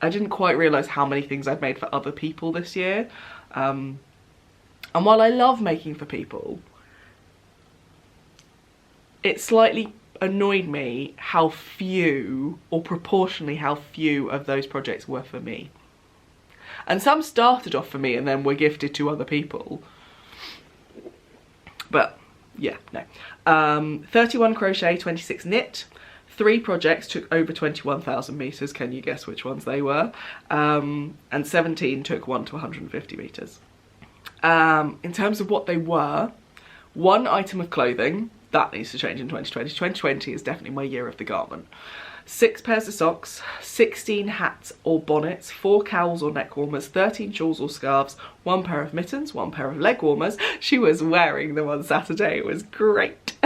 I didn't quite realise how many things I'd made for other people this year. And while I love making for people, it slightly annoyed me how few, or proportionally how few, of those projects were for me. And some started off for me and then were gifted to other people. But yeah, no. 31 crochet, 26 knit. 3 projects took over 21,000 meters. Can you guess which ones they were? And 17 took 1 to 150 meters. In terms of what they were, 1 item of clothing, that needs to change in 2020. 2020 is definitely my year of the garment. 6 pairs of socks, 16 hats or bonnets, 4 cowls or neck warmers, 13 shawls or scarves, 1 pair of mittens, 1 pair of leg warmers. She was wearing them on Saturday. It was great.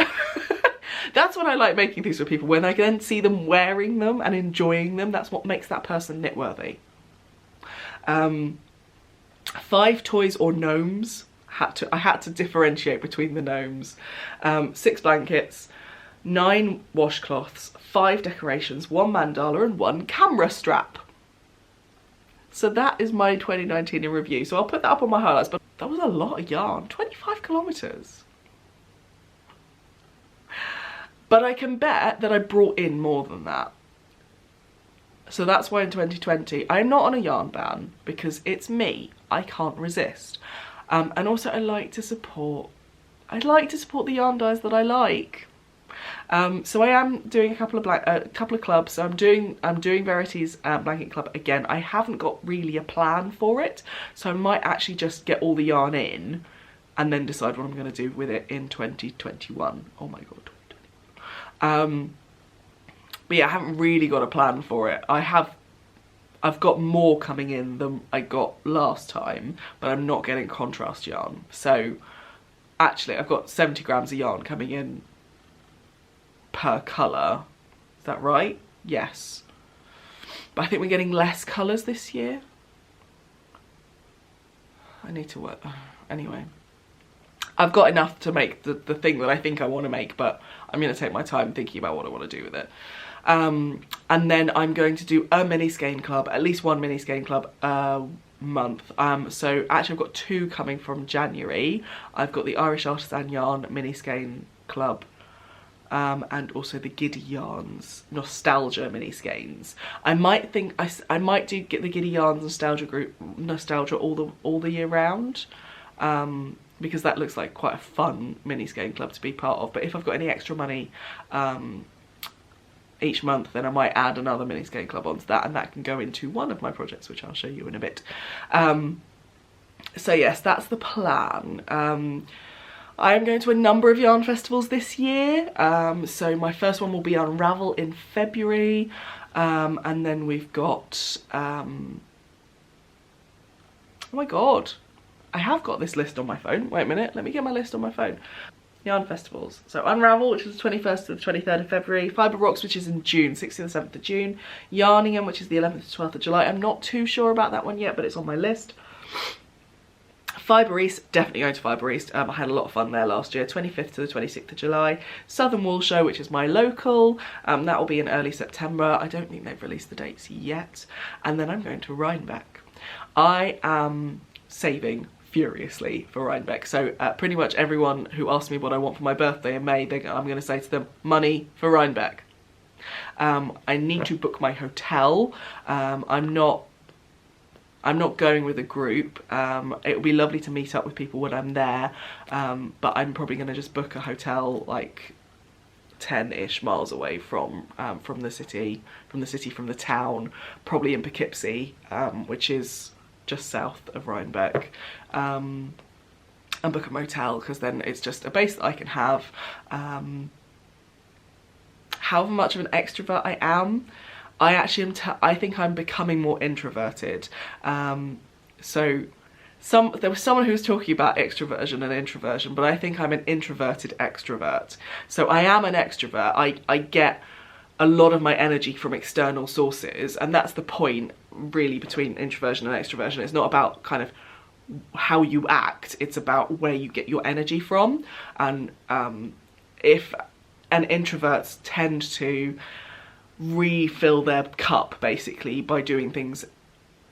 That's when I like making things for people, when I then see them wearing them and enjoying them. That's what makes that person knit worthy. 5 toys or gnomes. I had to differentiate between the gnomes. 6 blankets, 9 washcloths, 5 decorations, 1 mandala and 1 camera strap. So that is my 2019 in review. So I'll put that up on my highlights, but that was a lot of yarn, 25 kilometers. But I can bet that I brought in more than that. So that's why in 2020, I'm not on a yarn ban because it's me. I can't resist. And also I like to support the yarn dyes that I like. So I am doing a couple of clubs. So I'm doing Verity's blanket club again. I haven't got really a plan for it, so I might actually just get all the yarn in and then decide what I'm going to do with it in 2021. Oh my god, 2021. But yeah, I haven't really got a plan for it. I've got more coming in than I got last time, but I'm not getting contrast yarn. So actually I've got 70 grams of yarn coming in per colour. Is that right? Yes. But I think we're getting less colours this year. I need to work. Anyway. I've got enough to make the thing that I think I want to make, but I'm going to take my time thinking about what I want to do with it. And then I'm going to do a mini skein club, at least 1 mini skein club month. So actually I've got 2 coming from January. I've got the Irish Artisan Yarn mini skein club, and also the Giddy Yarns Nostalgia mini skeins. I might do get the Giddy Yarns Nostalgia all the year round, because that looks like quite a fun mini skein club to be part of. But if I've got any extra money each month, then I might add another mini skein club onto that, and that can go into one of my projects, which I'll show you in a bit. So yes, that's the plan. I am going to a number of yarn festivals this year. So my first one will be Unravel in February, and then we've got oh my god, I have got this list on my phone. Wait a minute, let me get my list on my phone. Yarn festivals. So Unravel, which is the 21st to the 23rd of February. Fibre Rocks, which is in June, 6th to the 7th of June. Yarningham, which is the 11th to 12th of July. I'm not too sure about that one yet, but it's on my list. Fibre East, definitely going to Fibre East. I had a lot of fun there last year, 25th to the 26th of July. Southern Wool Show, which is my local. That will be in early September. I don't think they've released the dates yet. And then I'm going to Rhinebeck. I am saving furiously for Rhinebeck. So pretty much everyone who asks me what I want for my birthday in May, I'm going to say to them, money for Rhinebeck. I need to book my hotel. I'm not going with a group. It would be lovely to meet up with people when I'm there, but I'm probably going to just book a hotel like 10-ish miles away from the town, probably in Poughkeepsie, which is just south of Rhinebeck, and book a motel, because then it's just a base that I can have. However much of an extrovert I am, I think I'm becoming more introverted. So there was someone who was talking about extroversion and introversion, but I think I'm an introverted extrovert. So I am an extrovert. I get a lot of my energy from external sources, and that's the point really between introversion and extroversion. It's not about kind of how you act, it's about where you get your energy from. And introverts tend to refill their cup basically by doing things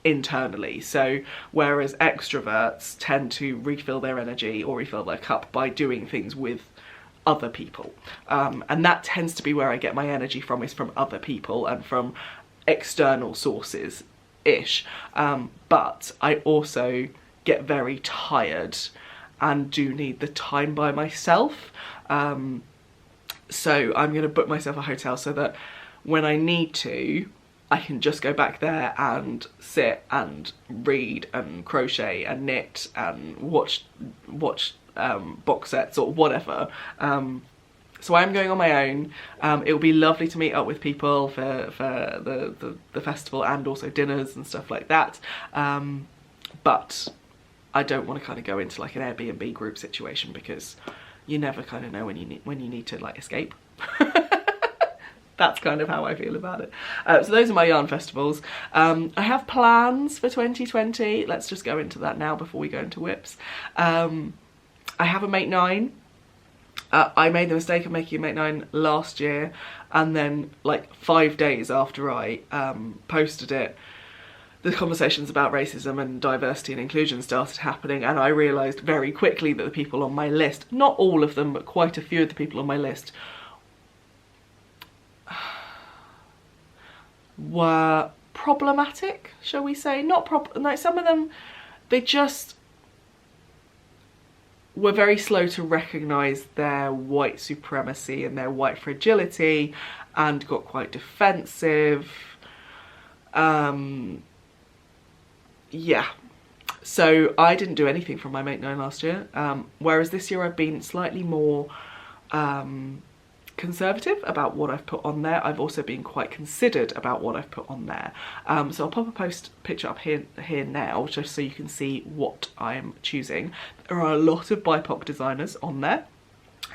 internally, so whereas extroverts tend to refill their energy or refill their cup by doing things with other people, and that tends to be where I get my energy from, is from other people and from external sources ish. But I also get very tired and do need the time by myself, so I'm going to book myself a hotel so that when I need to, I can just go back there and sit and read and crochet and knit and watch box sets or whatever. So I'm going on my own. It will be lovely to meet up with people for the festival, and also dinners and stuff like that. But I don't want to kind of go into like an Airbnb group situation, because you never kind of know when you need to like escape. That's kind of how I feel about it. So those are my yarn festivals. I have plans for 2020. Let's just go into that now before we go into whips. I have a Make 9. I made the mistake of making a Make 9 last year, and then like 5 days after I posted it, the conversations about racism and diversity and inclusion started happening, and I realised very quickly that the people on my list, not all of them, but quite a few of the people on my list, were problematic, shall we say. Like, some of them, they just were very slow to recognise their white supremacy and their white fragility, and got quite defensive. Yeah, so I didn't do anything from my Make 9 last year, whereas this year I've been slightly more conservative about what I've put on there. I've also been quite considered about what I've put on there. So I'll pop a picture up here now, just so you can see what I'm choosing. There are a lot of BIPOC designers on there.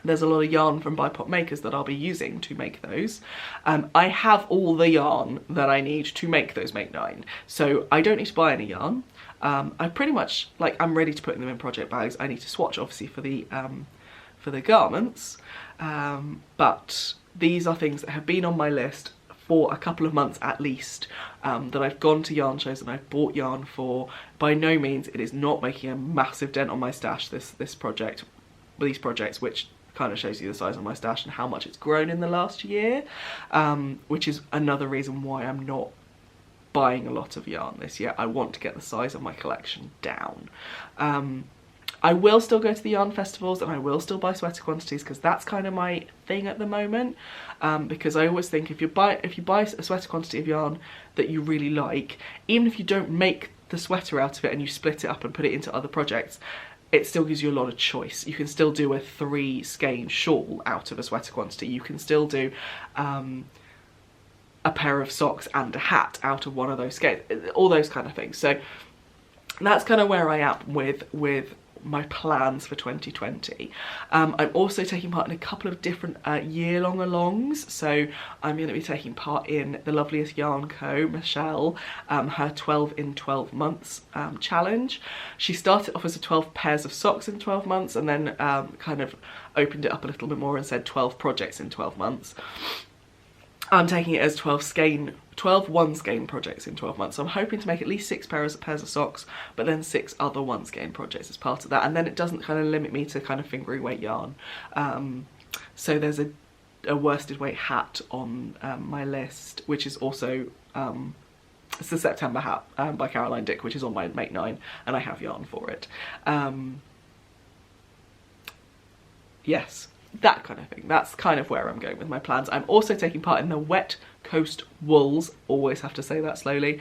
There's a lot of yarn from BIPOC makers that I'll be using to make those. I have all the yarn that I need to make those Make 9, so I don't need to buy any yarn. I pretty much, like, I'm ready to put them in project bags. I need to swatch, obviously, for the garments, but these are things that have been on my list for a couple of months at least, that I've gone to yarn shows and I've bought yarn for. By no means, it is not making a massive dent on my stash, these projects, which kind of shows you the size of my stash and how much it's grown in the last year, which is another reason why I'm not buying a lot of yarn this year. I want to get the size of my collection down. I will still go to the yarn festivals, and I will still buy sweater quantities, because that's kind of my thing at the moment, because I always think if you buy a sweater quantity of yarn that you really like, even if you don't make the sweater out of it and you split it up and put it into other projects, it still gives you a lot of choice. You can still do a 3 skein shawl out of a sweater quantity. You can still do a pair of socks and a hat out of one of those skeins, all those kind of things. So that's kind of where I am with my plans for 2020. I'm also taking part in a couple of different year-long alongs. So I'm going to be taking part in the loveliest yarn co, Michelle, her 12 in 12 months challenge. She started off as 12 pairs of socks in 12 months, and then kind of opened it up a little bit more and said 12 projects in 12 months. I'm taking it as 12 one skein projects in 12 months. So I'm hoping to make at least 6 pairs of socks, but then 6 other one skein projects as part of that. And then it doesn't kind of limit me to kind of fingering weight yarn. So there's a worsted weight hat on my list, which is also, it's the September hat by Caroline Dick, which is on my Make 9, and I have yarn for it. Yes. That kind of thing. That's kind of where I'm going with my plans. I'm also taking part in the Wet Coast Wools, always have to say that slowly,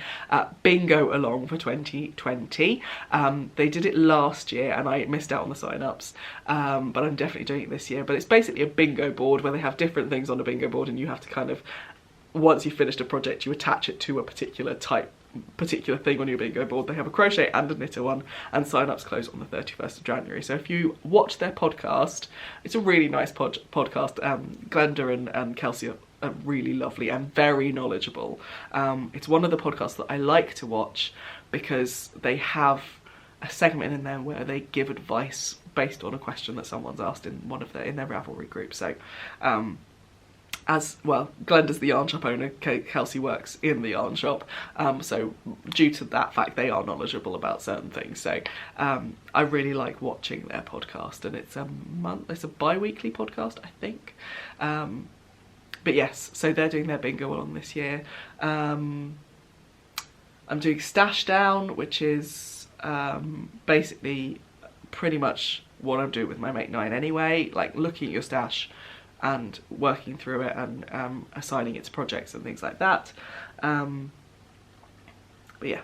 bingo along for 2020. They did it last year and I missed out on the sign-ups, but I'm definitely doing it this year. But it's basically a bingo board where they have different things on a bingo board, and you have to kind of, once you've finished a project, you attach it to a particular thing on your bingo board. They have a crochet and a knitter one, and sign-ups close on the 31st of January. So if you watch their podcast, it's a really nice podcast. Glenda and Kelsey are really lovely and very knowledgeable. It's one of the podcasts that I like to watch because they have a segment in there where they give advice based on a question that someone's asked in their Ravelry group. So as well, Glenda's the yarn shop owner, Kelsey works in the yarn shop, so due to that fact they are knowledgeable about certain things. So I really like watching their podcast, and it's a bi-weekly podcast, I think. But yes, so they're doing their bingo along this year. I'm doing Stash Down, which is basically pretty much what I'm doing with my Make 9 anyway, like looking at your stash and working through it and assigning it to projects and things like that. But yeah.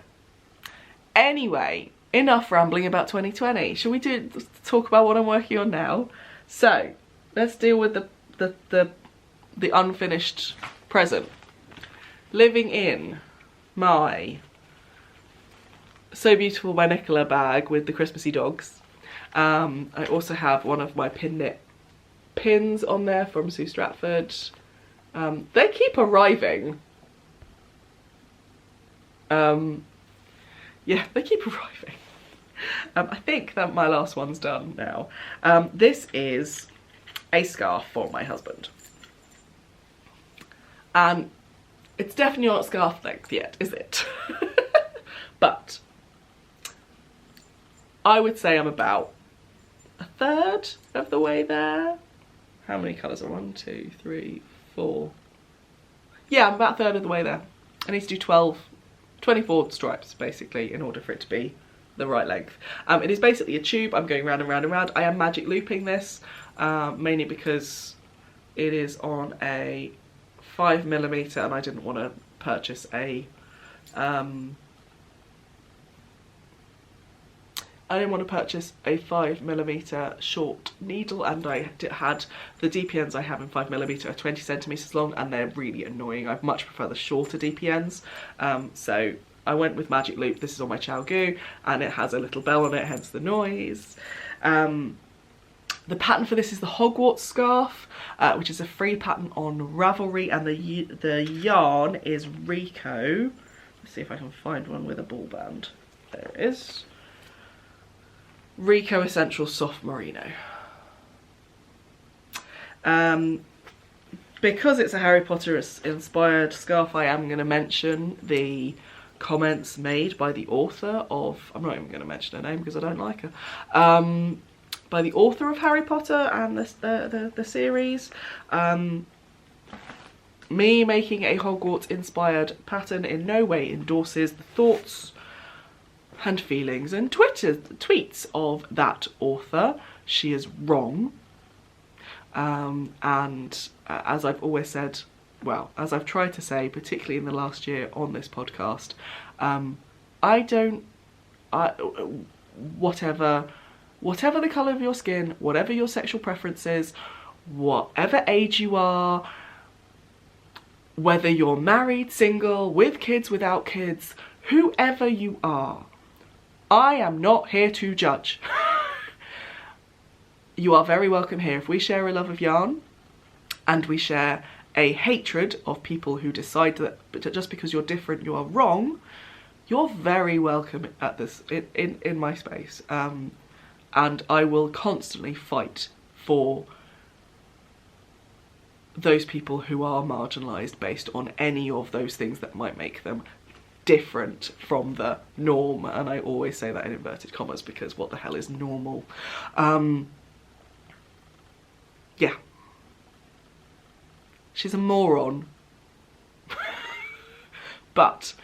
Anyway, enough rambling about 2020. Shall we talk about what I'm working on now? So let's deal with the unfinished present. Living in my So Beautiful by Nicola bag with the Christmassy dogs. I also have one of my pin knit pins on there from Sue Stratford. They keep arriving. Yeah, they keep arriving. I think that my last one's done now. This is a scarf for my husband. And it's definitely not scarf length yet, is it? But I would say I'm about a third of the way there. How many colours are 1, 2, 3, 4? Yeah, I'm about a third of the way there. I need to do 24 stripes basically in order for it to be the right length. It is basically a tube. I'm going round and round and round. I am magic looping this, mainly because it is on a 5mm and I didn't want to purchase a I didn't want to purchase a 5mm short needle, and I had the DPNs I have in 5mm are 20 centimeters long, and they're really annoying. I much prefer the shorter DPNs. So I went with Magic Loop. This is on my ChowGoo, and it has a little bell on it, hence the noise. The pattern for this is the Hogwarts scarf, which is a free pattern on Ravelry, and the yarn is Rico. Let's see if I can find one with a ball band. There it is. Rico Essential Soft Merino. Because it's a Harry Potter inspired scarf, I am going to mention the comments made by the author of, I'm not even going to mention her name because I don't like her, by the author of Harry Potter and the series. Me making a Hogwarts inspired pattern in no way endorses the thoughts and feelings and tweets of that author. She is wrong. And as I've always said, well, as I've tried to say, particularly in the last year on this podcast, whatever the colour of your skin, whatever your sexual preferences, whatever age you are, whether you're married, single, with kids, without kids, whoever you are, I am not here to judge. You are very welcome here. If we share a love of yarn and we share a hatred of people who decide that just because you're different you are wrong, you're very welcome at this in my space. And I will constantly fight for those people who are marginalised based on any of those things that might make them different from the norm. And I always say that in inverted commas because what the hell is normal? Yeah. She's a moron. But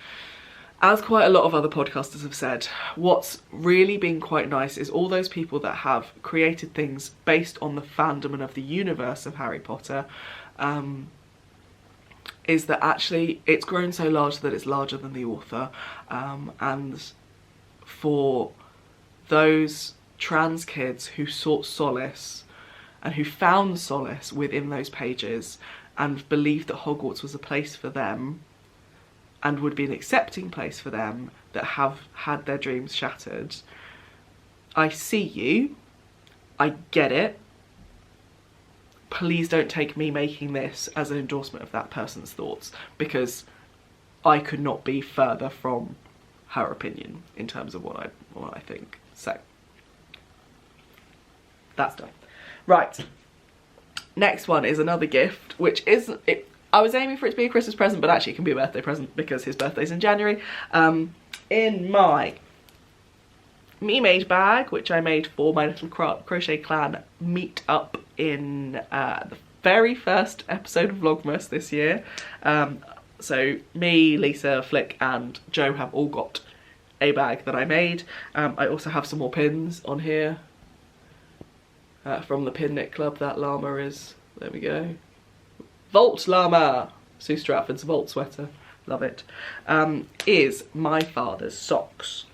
as quite a lot of other podcasters have said, what's really been quite nice is all those people that have created things based on the fandom and of the universe of Harry Potter, is that actually it's grown so large that it's larger than the author. And for those trans kids who sought solace and who found solace within those pages and believed that Hogwarts was a place for them and would be an accepting place for them that have had their dreams shattered, I see you, I get it. Please don't take me making this as an endorsement of that person's thoughts, because I could not be further from her opinion in terms of what I think. So that's done. Right, next one is another gift, which isn't it. I was aiming for it to be a Christmas present, but actually it can be a birthday present because his birthday's in January. In my me-made bag, which I made for my little crochet clan meet up in the very first episode of Vlogmas this year. So me, Lisa, Flick and Joe have all got a bag that I made. I also have some more pins on here from the Pin Knit Club. That llama is, there we go, Volt Llama, Sue Stratford's Volt sweater, love it, is my father's socks.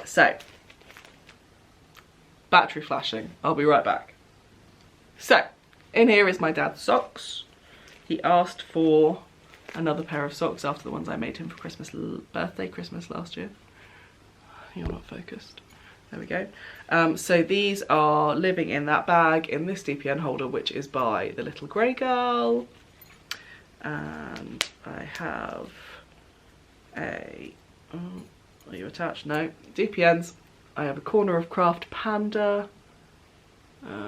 So, battery flashing, I'll be right back. So, in here is my dad's socks. He asked for another pair of socks after the ones I made him for Christmas last year. You're not focused. There we go. So these are living in that bag in this DPN holder, which is by the little grey girl. And I have a, are you attached? No. DPNs. I have a corner of Craft Panda.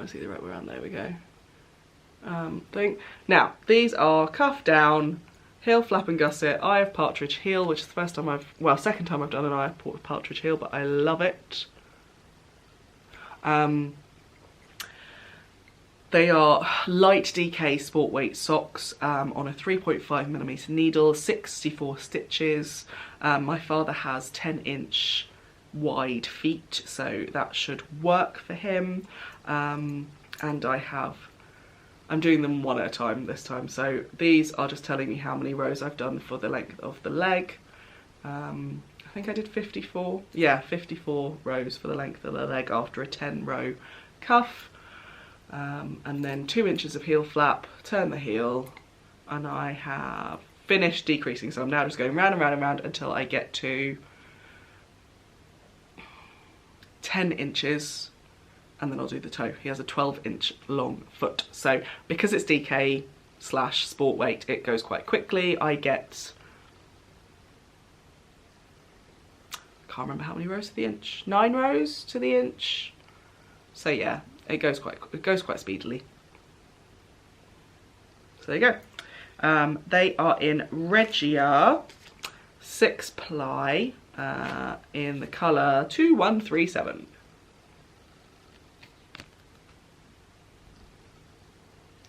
See the right way around, there we go. thing. Now, these are cuff down, heel, flap and gusset, eye of partridge heel, which is the first time second time I've done an eye of partridge heel, but I love it. They are light DK sport weight socks on a 3.5mm needle, 64 stitches. My father has 10-inch wide feet, so that should work for him. And I'm doing them one at a time this time. So these are just telling me how many rows I've done for the length of the leg. I think I did 54. Yeah, 54 rows for the length of the leg after a 10-row cuff. And then 2 inches of heel flap, turn the heel, and I have finished decreasing. So I'm now just going round and round and round until I get to 10 inches, and then I'll do the toe. He has a 12-inch long foot. So because it's DK / sport weight, it goes quite quickly. I get, I can't remember how many rows to the inch, 9 rows to the inch. So yeah, it goes quite speedily. So there you go. They are in Regia 6-ply in the colour 2137.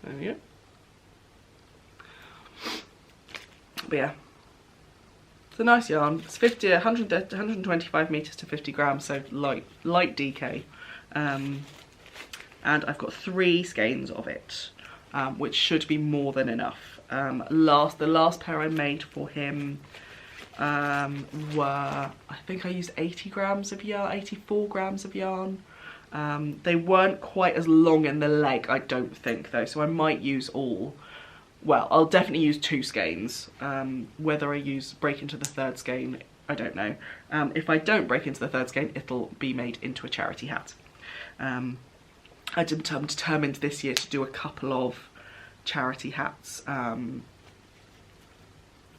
There we go. But yeah, it's a nice yarn. It's 125 meters to 50 grams, so light DK. And I've got 3 skeins of it, which should be more than enough. The last pair I made for him were, I think I used 80 grams of yarn, 84 grams of yarn. They weren't quite as long in the leg, I don't think, though, so I might use all. Well, I'll definitely use 2 skeins. Whether I break into the 3rd skein, I don't know. If I don't break into the 3rd skein, it'll be made into a charity hat. I'm determined this year to do a couple of charity hats,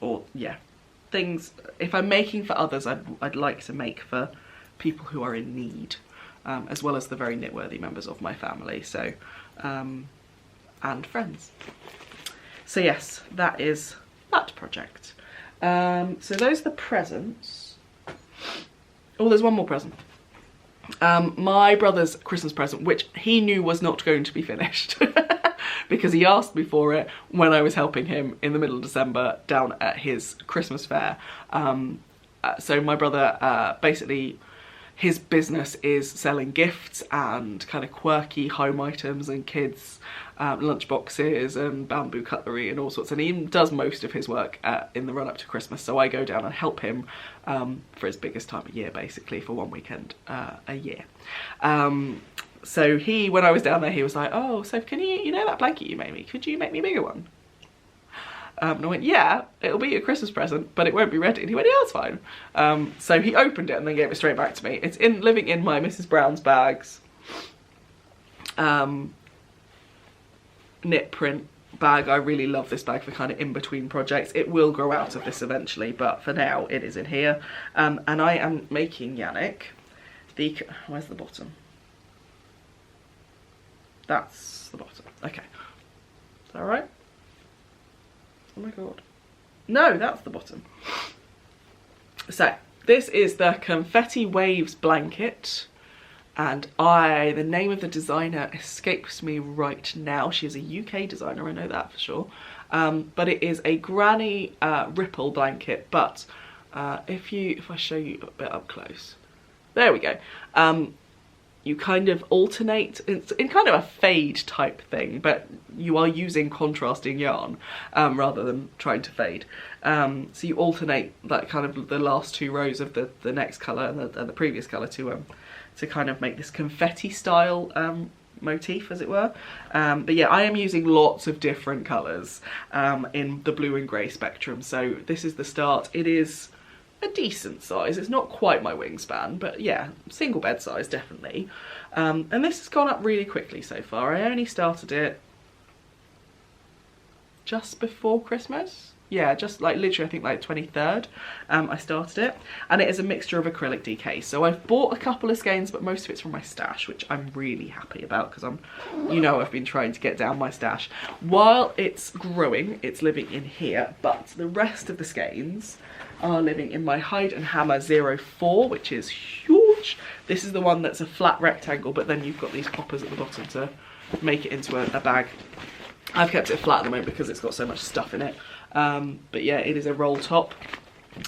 or yeah, things. If I'm making for others, I'd like to make for people who are in need, as well as the very knitworthy members of my family. So, and friends. So yes, that is that project. So those are the presents. Oh, there's one more present. My brother's Christmas present, which he knew was not going to be finished because he asked me for it when I was helping him in the middle of December down at his Christmas fair. So my brother, basically, his business is selling gifts and kind of quirky home items and kids' lunch boxes and bamboo cutlery and all sorts, and he does most of his work in the run-up to Christmas, so I go down and help him for his biggest time of year, basically, for one weekend a year. So when I was down there, he was like, oh, so can you know that blanket you made me, could you make me a bigger one? And I went, yeah, it'll be a Christmas present, but it won't be ready. And he went, yeah, that's fine. So he opened it and then gave it straight back to me. It's living in my Mrs. Brown's bags knit print bag. I really love this bag for kind of in-between projects. It will grow out of this eventually, but for now it is in here. And I am making Yannick where's the bottom? That's the bottom. Okay. Is that right? Oh my god. No, that's the bottom. So, this is the Confetti Waves blanket. And the name of the designer escapes me right now. She is a UK designer, I know that for sure. But it is a granny ripple blanket. But if I show you a bit up close, there we go. You kind of alternate, it's in kind of a fade type thing, but you are using contrasting yarn rather than trying to fade. So you alternate that kind of the last 2 rows of the next colour and the previous colour to kind of make this confetti style motif, as it were. But yeah, I am using lots of different colours in the blue and grey spectrum. So this is the start. It is a decent size. It's not quite my wingspan, but yeah, single bed size definitely. And this has gone up really quickly so far. I only started it just before Christmas. Yeah, just like literally I think like 23rd I started it, and it is a mixture of acrylic DK. So I've bought a couple of skeins, but most of it's from my stash, which I'm really happy about because I've been trying to get down my stash. While it's growing, it's living in here, but the rest of the skeins are living in my Hide and Hammer 04, which is huge. This is the one that's a flat rectangle, but then you've got these poppers at the bottom to make it into a bag. I've kept it flat at the moment because it's got so much stuff in it. But yeah, it is a roll top.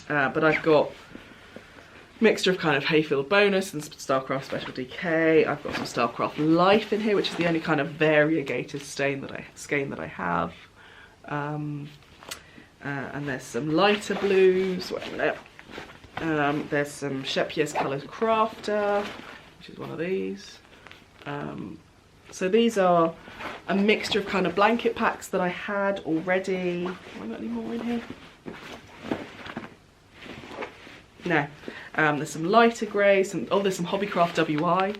But I've got a mixture of kind of Hayfield Bonus and Starcraft Special DK. I've got some Starcraft Life in here, which is the only kind of variegated skein that I have. And there's some lighter blues. Wait a minute. There's some Shepier's Colours Crafter, which is one of these. So these are a mixture of kind of blanket packs that I had already. Have I got any more in here? No. There's some lighter grey, there's some Hobbycraft WI.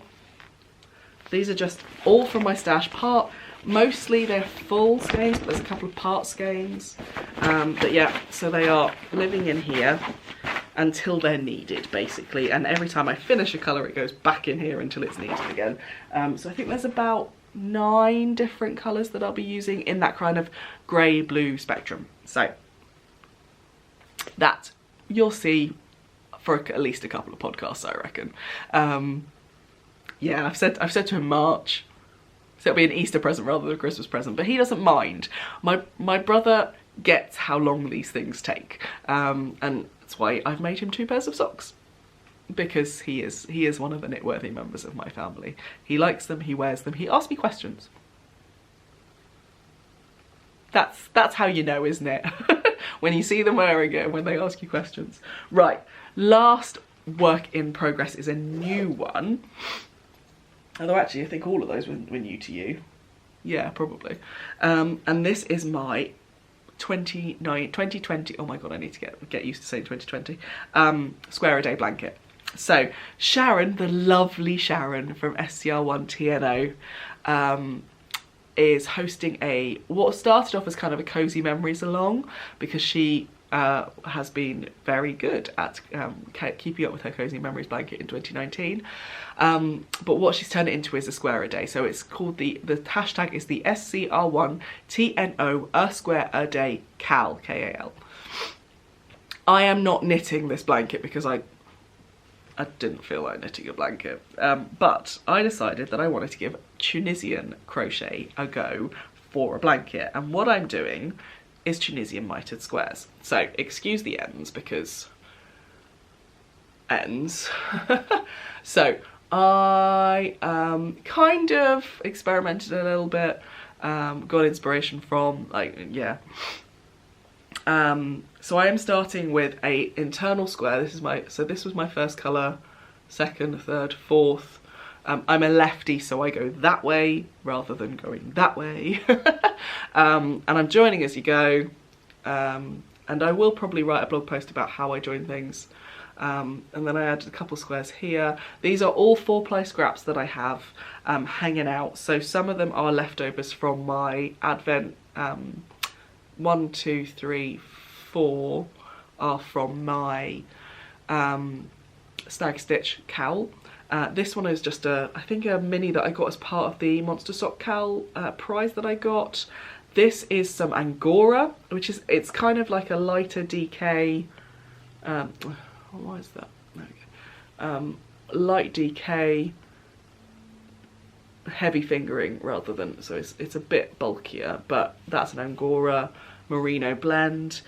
These are just all from my stash. Mostly they're full skeins, but there's a couple of part skeins. But yeah, so they are living in here until they're needed, basically. And every time I finish a colour, it goes back in here until it's needed again. So I think there's about 9 different colours that I'll be using in that kind of grey-blue spectrum. So that you'll see for at least a couple of podcasts, I reckon. Yeah, I've said to him March. So it'll be an Easter present rather than a Christmas present, but he doesn't mind. My brother gets how long these things take, and that's why I've made him 2 pairs of socks, because he is one of the knit-worthy members of my family. He likes them, he wears them, he asks me questions. That's how you know, isn't it? When you see them wearing it and when they ask you questions. Right, last work in progress is a new one. Although actually I think all of those were new to you. Yeah, probably. And this is my 2020, oh my god, I need to get used to saying 2020, square a day blanket. So Sharon, the lovely Sharon from SCR1 TNO, is hosting what started off as kind of a cozy memories along, because she has been very good at keeping up with her cozy memories blanket in 2019. But what she's turned it into is a square a day. So it's called the hashtag is the SCR1 TNO a square a day Cal, K-A-L. I am not knitting this blanket because I didn't feel like knitting a blanket, but I decided that I wanted to give Tunisian crochet a go for a blanket, and what I'm doing is Tunisian mitered squares. So excuse the ends, because ends. So I kind of experimented a little bit, got inspiration from, like, yeah. So I am starting with a internal square. This was my first colour, second, third, fourth. I'm a lefty, so I go that way rather than going that way. And I'm joining as you go. And I will probably write a blog post about how I join things. And then I added a couple squares here. These are all 4-ply scraps that I have hanging out. So some of them are leftovers from my Advent 1, 2, 3, 4 are from my Stag Stitch cowl. This one is just I think a mini that I got as part of the Monster Sock cowl prize that I got. This is some Angora, it's kind of like a lighter DK. Why is that? There we go. Light DK, heavy fingering rather than, so it's a bit bulkier, but that's an Angora merino blend.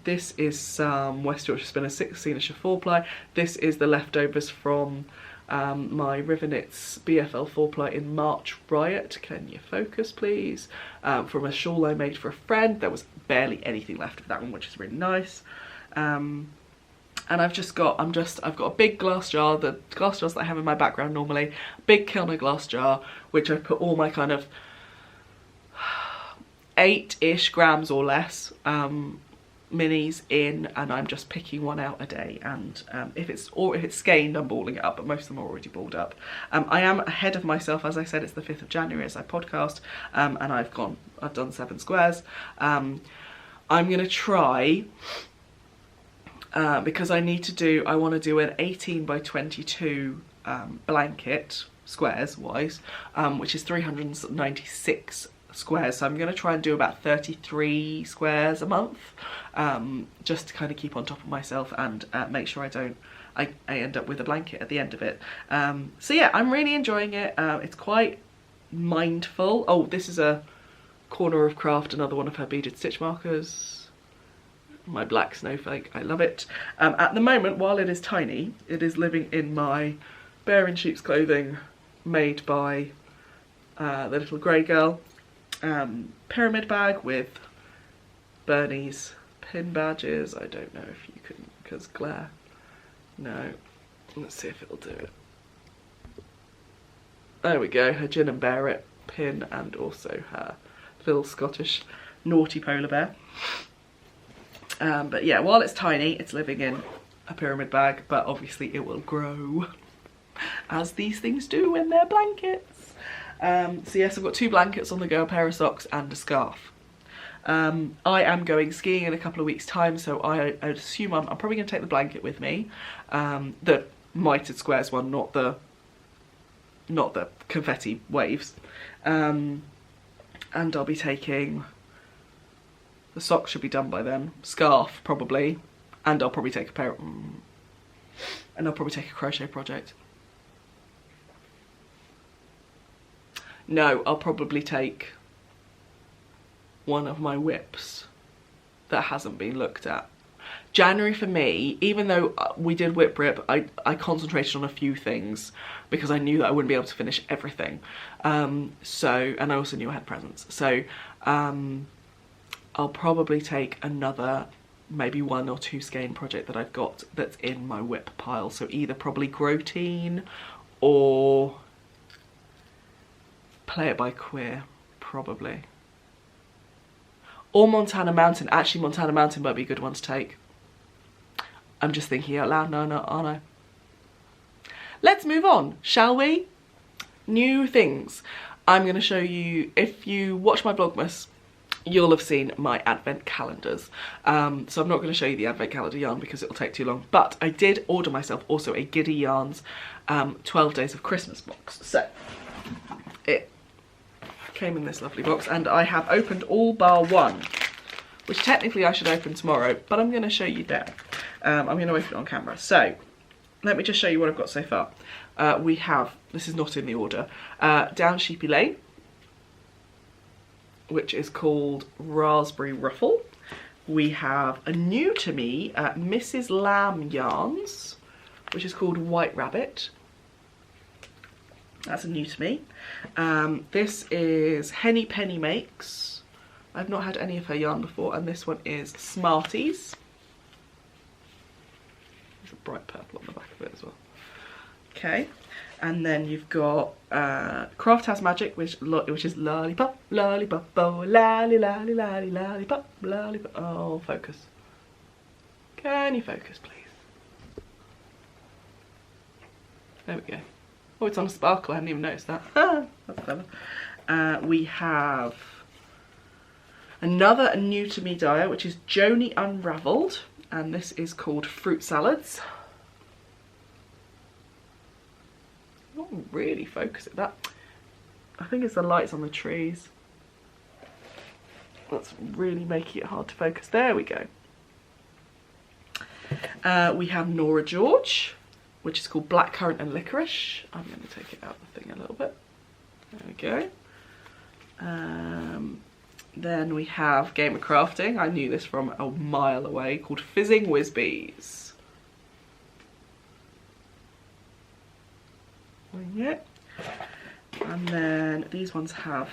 This is some West Yorkshire Spinner 16 inch 4-ply. This is the leftovers from my River Knits BFL 4-ply in March Riot. Can you focus please? From a shawl I made for a friend. There was barely anything left of that one, which is really nice. And I've got a big glass jar, the glass jars that I have in my background normally, big Kilner glass jar, which I put all my kind of 8-ish grams or less minis in, and I'm just picking one out a day, and if it's skeined, I'm balling it up, but most of them are already balled up. I am ahead of myself, as I said, it's the 5th of January as I podcast, and I've done 7 squares. I'm going to try, because I want to do an 18 by 22 blanket, squares wise, which is 396 squares. So I'm going to try and do about 33 squares a month, just to kind of keep on top of myself and make sure I end up with a blanket at the end of it. So yeah, I'm really enjoying it. It's quite mindful. Oh, this is a Corner of Craft, another one of her beaded stitch markers. My black snowflake, I love it. At the moment, while it is tiny, it is living in my Bear in Sheep's Clothing made by the little grey girl pyramid bag with Bernie's pin badges. I don't know if you can, because glare. No, let's see if it'll do it. There we go, her Gin and Bear It pin, and also her little Scottish naughty polar bear. But yeah, while it's tiny, it's living in a pyramid bag, but obviously it will grow, as these things do when they're blankets. So yes, I've got 2 blankets on the go, a pair of socks and a scarf. I am going skiing in a couple of weeks' time, so I assume I'm probably going to take the blanket with me, the mitered squares one, not the confetti waves, and I'll be taking, the socks should be done by then, scarf probably, and I'll probably take a pair, and I'll probably take a crochet project. No, I'll probably take one of my whips that hasn't been looked at. January for me, even though we did whip rip, I concentrated on a few things because I knew that I wouldn't be able to finish everything. And I also knew I had presents. So I'll probably take another, maybe 1 or 2 skein project that I've got that's in my whip pile. So either probably Grotine or Play It by Queer, probably. Or Montana Mountain. Actually, Montana Mountain might be a good one to take. I'm just thinking out loud. No, aren't I? Let's move on, shall we? New things. I'm going to show you, if you watch my Vlogmas, you'll have seen my advent calendars. So I'm not going to show you the advent calendar yarn because it'll take too long. But I did order myself also a Giddy Yarns 12 Days of Christmas box. So it came in this lovely box, and I have opened all bar 1, which technically I should open tomorrow, but I'm going to show you there. I'm going to open it on camera. So let me just show you what I've got so far. We have, this is not in the order, Down Sheepy Lane, which is called Raspberry Ruffle. We have a new to me Mrs. Lamb Yarns, which is called White Rabbit. That's a new to me. This is Henny Penny Makes. I've not had any of her yarn before, and this one is Smarties. There's a bright purple on the back of it as well. Okay, and then you've got Craft House Magic, which is Lollipop, Lollipop, oh, lolly, lolly, lolly, lollipop, lollipop. Oh, focus. Can you focus, please? There we go. Oh, it's on a sparkle, I hadn't even noticed that. That's clever. We have another new to me die, which is Joni Unravelled, and this is called Fruit Salads. Not really focus it, that. I think it's the lights on the trees. That's really making it hard to focus. There we go. We have Nora George, which is called Blackcurrant and Licorice. I'm going to take it out of the thing a little bit. There we go. Then we have Game of Crafting. I knew this from a mile away, called Fizzing Whizbees. Yeah. And then these ones have,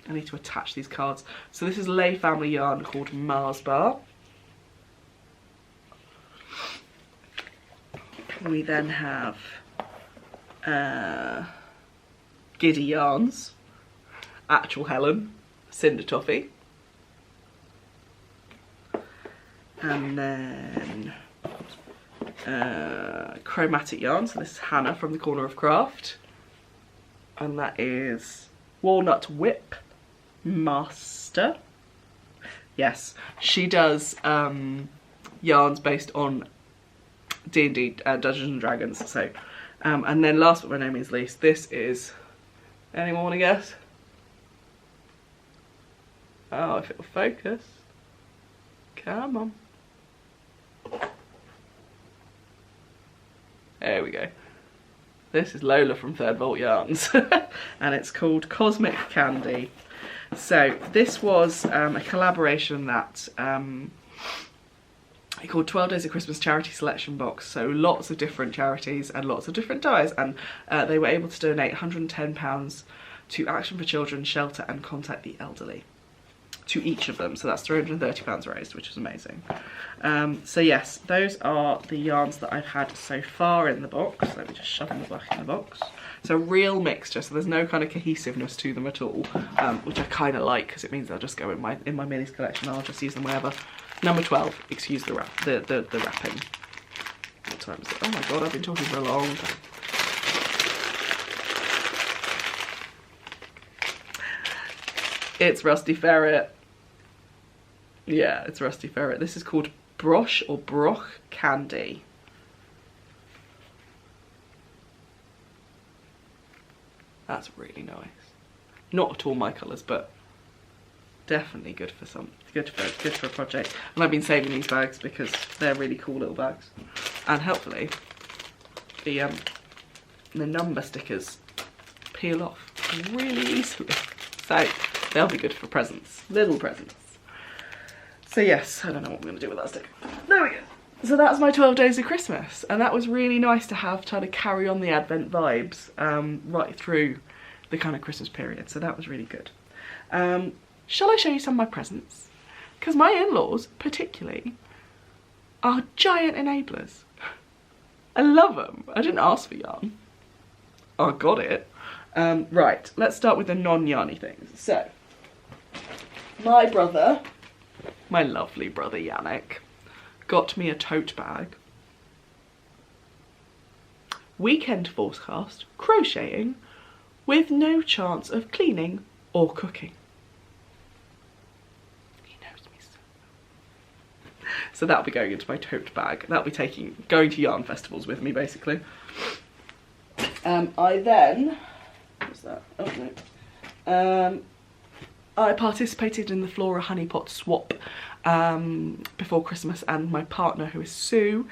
I need to attach these cards. So this is Lay Family Yarn called Mars Bar. We then have Giddy Yarns, Actual Helen, Cinder Toffee. And then Chromatic Yarns, so this is Hannah from the Corner of Craft. And that is Walnut Whip Master. Yes, she does yarns based on D&D, Dungeons and Dragons. So, and then last but by no means least, this is, anyone want to guess? Oh, if it'll focus. Come on. There we go. This is Lola from Third Vault Yarns, and it's called Cosmic Candy. So this was a collaboration that I called 12 Days of Christmas Charity Selection Box. So lots of different charities and lots of different dyes, and they were able to donate £110 to Action for Children, Shelter and Contact the Elderly, to each of them. So that's £330 raised, which is amazing. So yes, those are the yarns that I've had so far in the box. Let me just shove them back in the box. So real mixture, so there's no kind of cohesiveness to them at all, which I kind of like, because it means they'll just go in my minis collection. I'll just use them wherever. Number 12, excuse the wrapping. What time is it? Oh my god, I've been talking for a long time. It's Rusty Ferret. Yeah, it's Rusty Ferret. This is called Brosh or Broch Candy. That's really nice. Not at all my colours, but definitely good for good for a project. And I've been saving these bags because they're really cool little bags. And helpfully, the number stickers peel off really easily. So they'll be good for presents, little presents. So yes, I don't know what I'm going to do with that sticker. There we go. So that's my 12 Days of Christmas, and that was really nice to have to carry on the Advent vibes right through the kind of Christmas period. So that was really good. Shall I show you some of my presents? Because my in-laws, particularly, are giant enablers. I love them. I didn't ask for yarn. I got it. Right, let's start with the non-yarny things. So, my brother, my lovely brother Yannick, got me a tote bag. Weekend forecast, crocheting, with no chance of cleaning or cooking. He knows me so well. So that'll be going into my tote bag. That'll be going to yarn festivals with me, basically. I then, what's that? Oh no. I participated in the Flora Honeypot swap before Christmas, and my partner, who is Sue,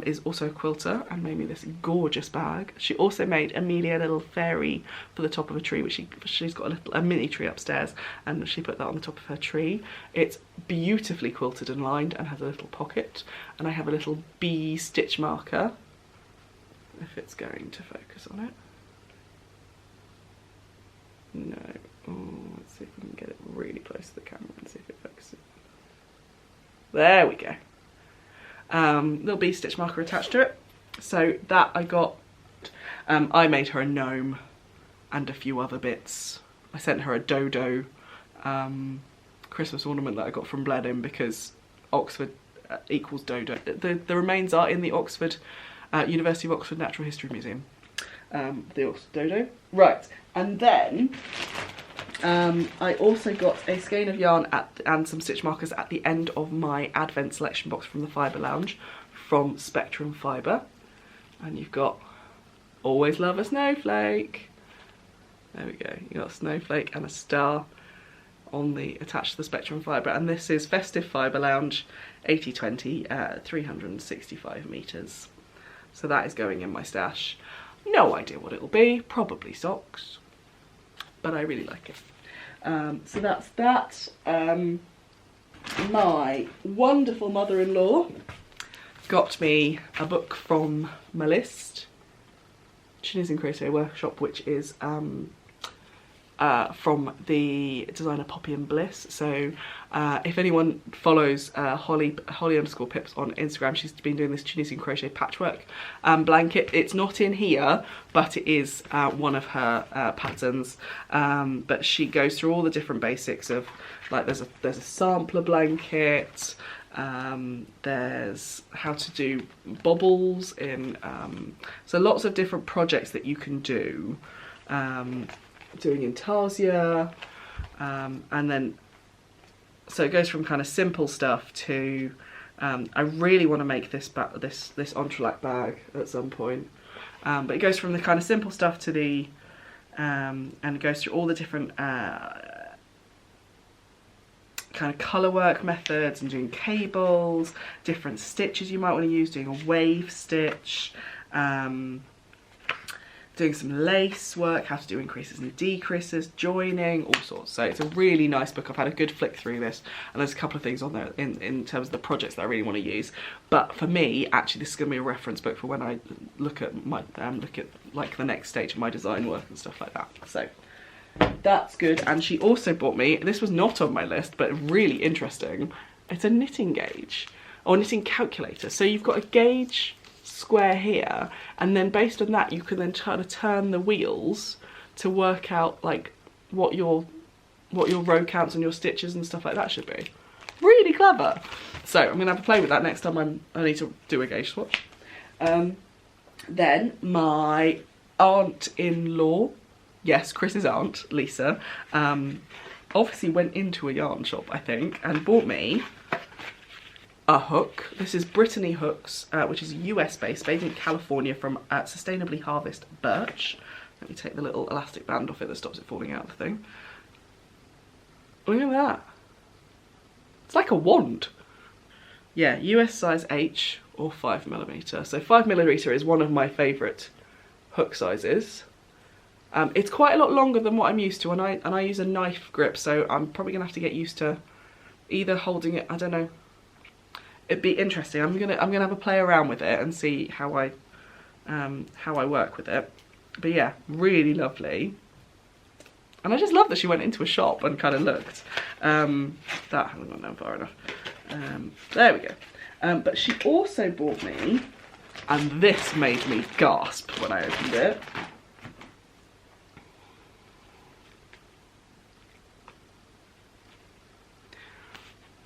is also a quilter and made me this gorgeous bag. She also made Amelia a little fairy for the top of a tree, which she's got a mini tree upstairs, and she put that on the top of her tree. It's beautifully quilted and lined and has a little pocket, and I have a little bee stitch marker, if it's going to focus on it. No. Oh, let's see if we can get it really close to the camera and see if it focuses. There we go. Little bee stitch marker attached to it. So that I got, I made her a gnome and a few other bits. I sent her a dodo Christmas ornament that I got from Blenheim, because Oxford equals dodo. The remains are in the University of Oxford Natural History Museum. The Oxford dodo. Right, and then I also got a skein of yarn and some stitch markers at the end of my Advent selection box from the Fibre Lounge from Spectrum Fibre. And you've got Always Love a Snowflake. There we go. You got a snowflake and a star on the attached to the Spectrum Fibre. And this is Festive Fibre Lounge 8020, 365 metres. So that is going in my stash. No idea what it'll be. Probably socks. But I really like it. So that's that. My wonderful mother-in-law got me a book from Malist, Chinese and Crochet Workshop, which is from the designer Poppy and Bliss. So if anyone follows Holly _Pips on Instagram, she's been doing this Tunisian crochet patchwork blanket. It's not in here, but it is one of her patterns. But she goes through all the different basics of, like, there's a sampler blanket. There's how to do bobbles in, so lots of different projects that you can do. Doing intarsia, and then So it goes from kind of simple stuff to, I really want to make this entrelac bag at some point. But it goes from the kind of simple stuff to the, and it goes through all the different kind of colour work methods and doing cables, different stitches you might want to use, doing a wave stitch, doing some lace work, how to do increases and decreases, joining, all sorts. So it's a really nice book. I've had a good flick through this, and there's a couple of things on there in terms of the projects that I really want to use. But for me, actually, this is going to be a reference book for when I look at my like the next stage of my design work and stuff like that. So that's good. And she also bought me, this was not on my list, but really interesting, it's a knitting gauge or knitting calculator. So you've got a gauge square here, and then based on that you can then try to turn the wheels to work out like what your row counts on your stitches and stuff like that should be. Really clever. So I'm gonna have a play with that next time I need to do a gauge swatch. Then my aunt-in-law, yes, Chris's aunt, Lisa, obviously went into a yarn shop, I think, and bought me a hook. This is Brittany Hooks, which is US based, made in California from Sustainably Harvest Birch. Let me take the little elastic band off it that stops it falling out of the thing. Look at that. It's like a wand. Yeah, US size H or 5mm. So 5mm is one of my favourite hook sizes. It's quite a lot longer than what I'm used to, and I use a knife grip, so I'm probably gonna have to get used to either holding it, I don't know. It'd be interesting. I'm gonna have a play around with it and see how I work with it. But yeah, really lovely. And I just love that she went into a shop and kind of looked. That hasn't gone down far enough. There we go. But she also bought me, and this made me gasp when I opened it.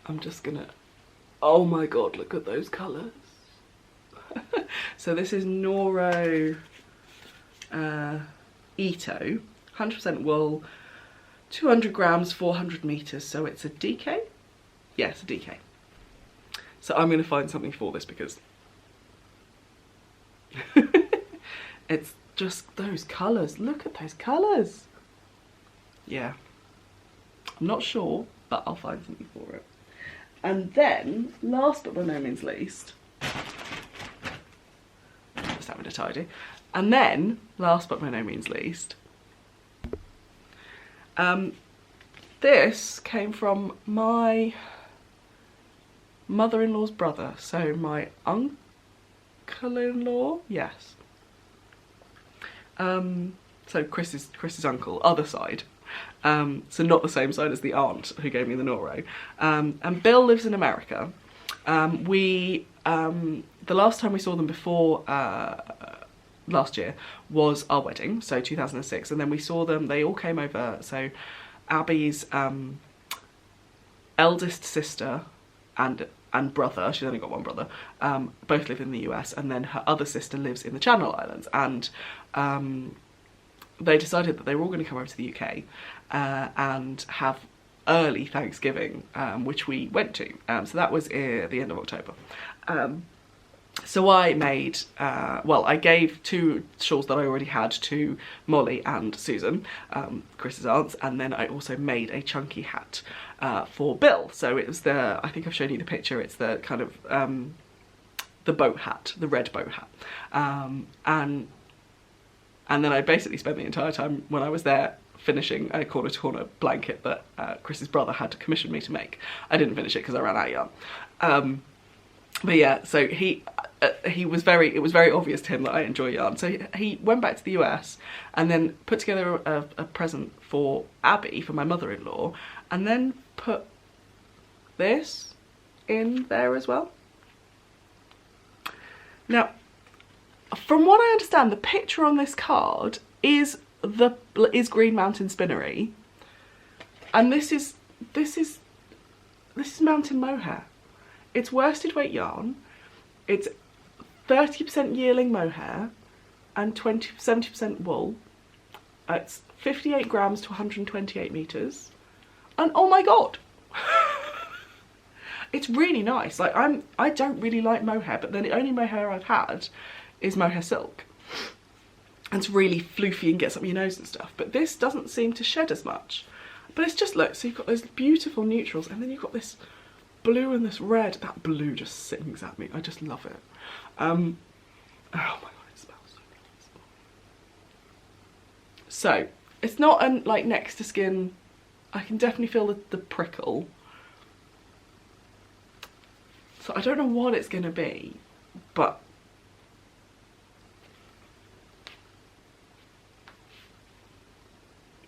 I'm just gonna, oh my god, look at those colours. So this is Noro Ito, 100% wool, 200 grams, 400 meters. So it's a DK? Yes, a DK. So I'm going to find something for this because it's just those colours. Look at those colours. Yeah. I'm not sure, but I'll find something for it. And then, last but by no means least, just having a tidy. And then, last but by no means least, this came from my mother-in-law's brother, so my uncle-in-law, yes. So Chris's uncle, other side. So not the same side as the aunt who gave me the Noro. And Bill lives in America. The last time we saw them before last year was our wedding, so 2006, and then we saw them, they all came over. So Abby's eldest sister and brother, she's only got one brother, both live in the US, and then her other sister lives in the Channel Islands, and they decided that they were all going to come over to the UK and have early Thanksgiving, which we went to. So that was the end of October. So I made, well, I gave 2 shawls that I already had to Molly and Susan, Chris's aunts, and then I also made a chunky hat for Bill. So it was the, I think I've shown you the picture, it's the kind of, the boat hat, the red boat hat. And then I basically spent the entire time when I was there finishing a corner-to-corner blanket that Chris's brother had commissioned me to make. I didn't finish it because I ran out of yarn. But yeah, so it was very obvious to him that I enjoy yarn. So he went back to the US and then put together a present for Abby, for my mother-in-law, and then put this in there as well. Now, from what I understand, the picture on this card is Green Mountain Spinnery, and this is mountain mohair. It's worsted weight yarn. It's 30% yearling mohair and 70% wool. It's 58 grams to 128 meters, and oh my god, It's really nice. Like I don't really like mohair, but then the only mohair I've had is mohair silk. And it's really floofy and gets up your nose and stuff. But this doesn't seem to shed as much. But it's just, look, so you've got those beautiful neutrals and then you've got this blue and this red. That blue just sings at me. I just love it. Oh my god, it smells so nice. So it's not like next to skin. I can definitely feel the prickle. So I don't know what it's going to be, but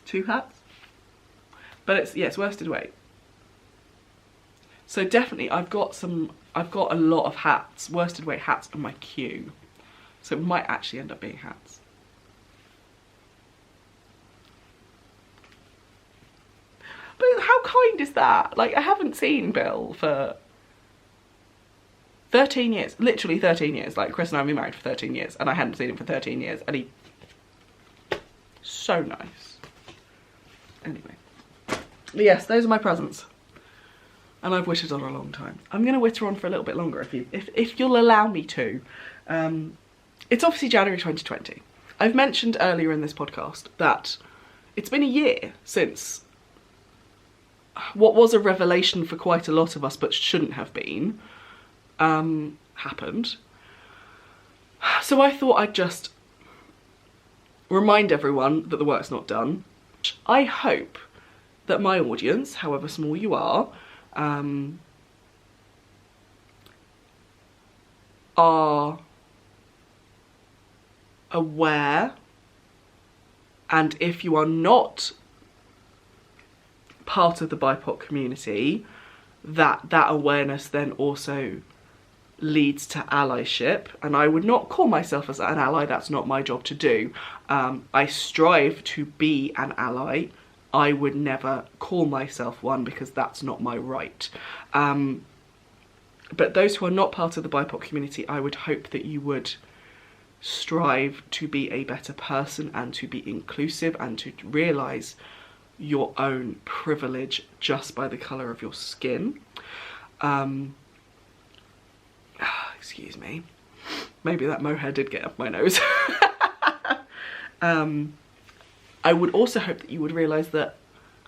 two hats. But it's, yeah, it's worsted weight. So definitely I've got a lot of hats, worsted weight hats on my queue. So it might actually end up being hats. But how kind is that? Like, I haven't seen Bill for 13 years, literally 13 years. Like, Chris and I have been married for 13 years and I hadn't seen him for 13 years and he, so nice. Anyway, yes, those are my presents. And I've wittered on a long time. I'm gonna witter on for a little bit longer if you'll allow me to. It's obviously January 2020. I've mentioned earlier in this podcast that it's been a year since what was a revelation for quite a lot of us but shouldn't have been, happened. So I thought I'd just remind everyone that the work's not done. I hope that my audience, however small you are aware, and if you are not part of the BIPOC community, that awareness then also leads to allyship. And I would not call myself as an ally, that's not my job to do. I strive to be an ally. I would never call myself one because that's not my right. But those who are not part of the BIPOC community, I would hope that you would strive to be a better person and to be inclusive and to realise your own privilege just by the colour of your skin. Excuse me. Maybe that mohair did get up my nose. I would also hope that you would realise that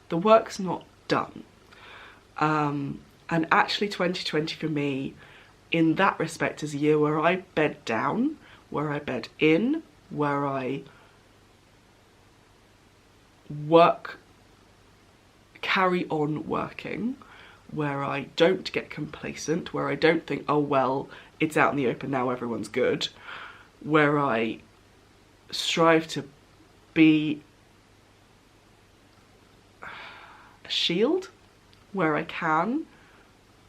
the work's not done. And actually 2020 for me, in that respect, is a year where I bed down, where I bed in, where I carry on working, where I don't get complacent, where I don't think, oh well, it's out in the open now, everyone's good, where I strive to be a shield where I can,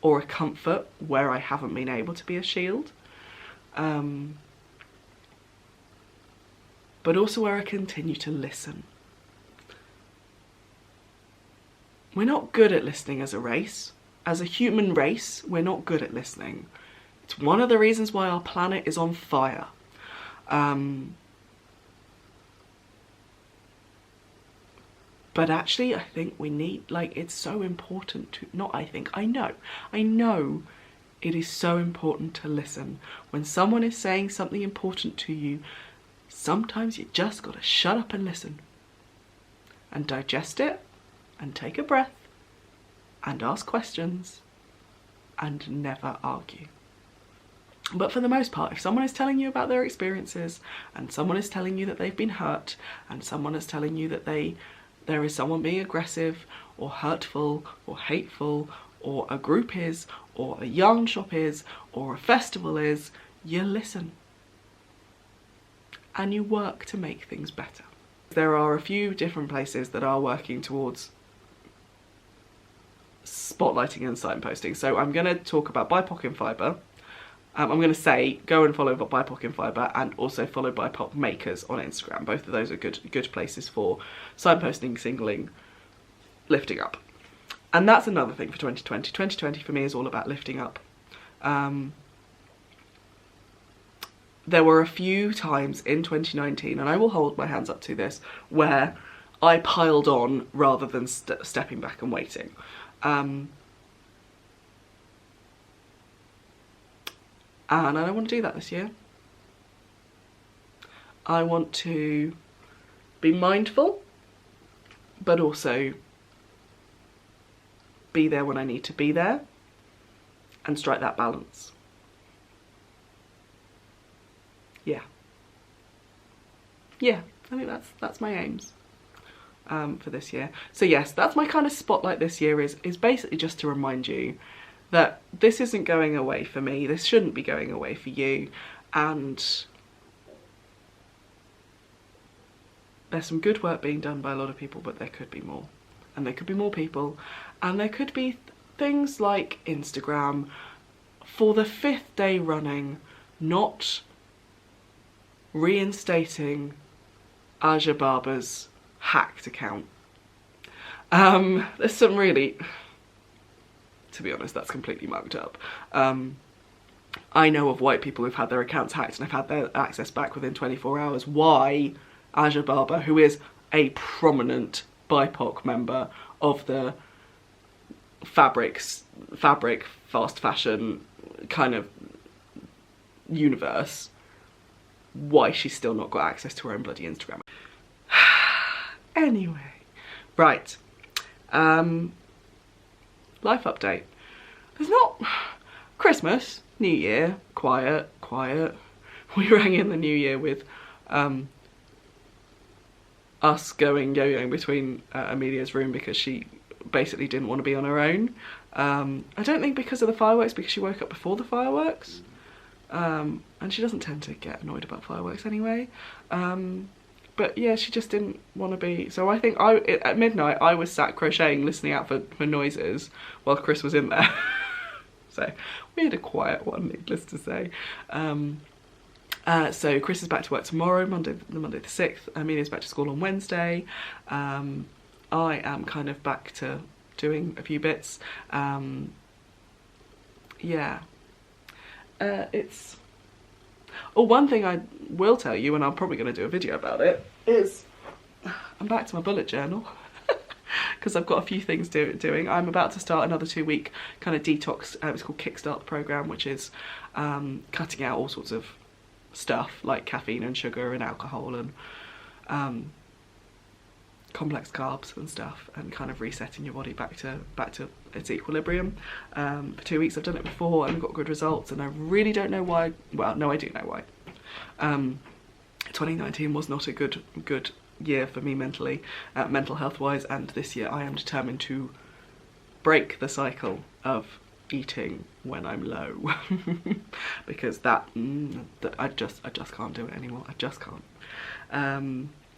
or a comfort where I haven't been able to be a shield, but also where I continue to listen. We're not good at listening as a race. As a human race, we're not good at listening. It's one of the reasons why our planet is on fire. But actually, I think we need, like, it's so important to, not I think, I know it is so important to listen. When someone is saying something important to you, sometimes you just gotta shut up and listen. And digest it, and take a breath, and ask questions, and never argue. But for the most part, if someone is telling you about their experiences, and someone is telling you that they've been hurt, and someone is telling you that there is someone being aggressive, or hurtful, or hateful, or a group is, or a yarn shop is, or a festival is, you listen. And you work to make things better. There are a few different places that are working towards spotlighting and signposting. So I'm going to talk about BIPOC in Fibre. I'm going to say go and follow BIPOC in Fibre and also follow BIPOC Makers on Instagram. Both of those are good places for signposting, singling, lifting up. And that's another thing for 2020. 2020 for me is all about lifting up. There were a few times in 2019, and I will hold my hands up to this, where I piled on rather than stepping back and waiting. And I don't want to do that this year. I want to be mindful, but also be there when I need to be there and strike that balance. Yeah, I think that's my aims for this year. So yes, that's my kind of spotlight this year, is basically just to remind you that this isn't going away for me, this shouldn't be going away for you, and there's some good work being done by a lot of people, but there could be more. And there could be more people, and there could be things like Instagram for the 5th day running not reinstating Aja Barber's hacked account. There's some really, to be honest, that's completely mugged up. I know of white people who've had their accounts hacked and have had their access back within 24 hours. Why Aja Barber, who is a prominent BIPOC member of the fabric fast fashion kind of universe, why she's still not got access to her own bloody Instagram. Anyway, right, life update. There's not, Christmas, New Year, quiet. We rang in the New Year with us going yo-yoing between Amelia's room because she basically didn't want to be on her own. I don't think because of the fireworks, because she woke up before the fireworks. And she doesn't tend to get annoyed about fireworks anyway. But yeah, she just didn't want to be. So I think at midnight I was sat crocheting, listening out for noises while Chris was in there. So we had a quiet one, needless to say. So Chris is back to work tomorrow, Monday the 6th. Amelia's back to school on Wednesday. I am kind of back to doing a few bits. Yeah. It's... Oh, one thing I will tell you, and I'm probably going to do a video about it, is I'm back to my bullet journal. Because I've got a few things doing. I'm about to start another 2-week kind of detox, it's called Kickstart the Programme, which is cutting out all sorts of stuff like caffeine and sugar and alcohol and complex carbs and stuff, and kind of resetting your body back to its equilibrium. For 2 weeks I've done it before and got good results, and I really don't know why. Well, no, I do know why. 2019 was not a good year for me mentally, mental health wise, and this year I am determined to break the cycle of eating when I'm low. Because that I just can't do it anymore. I just can't.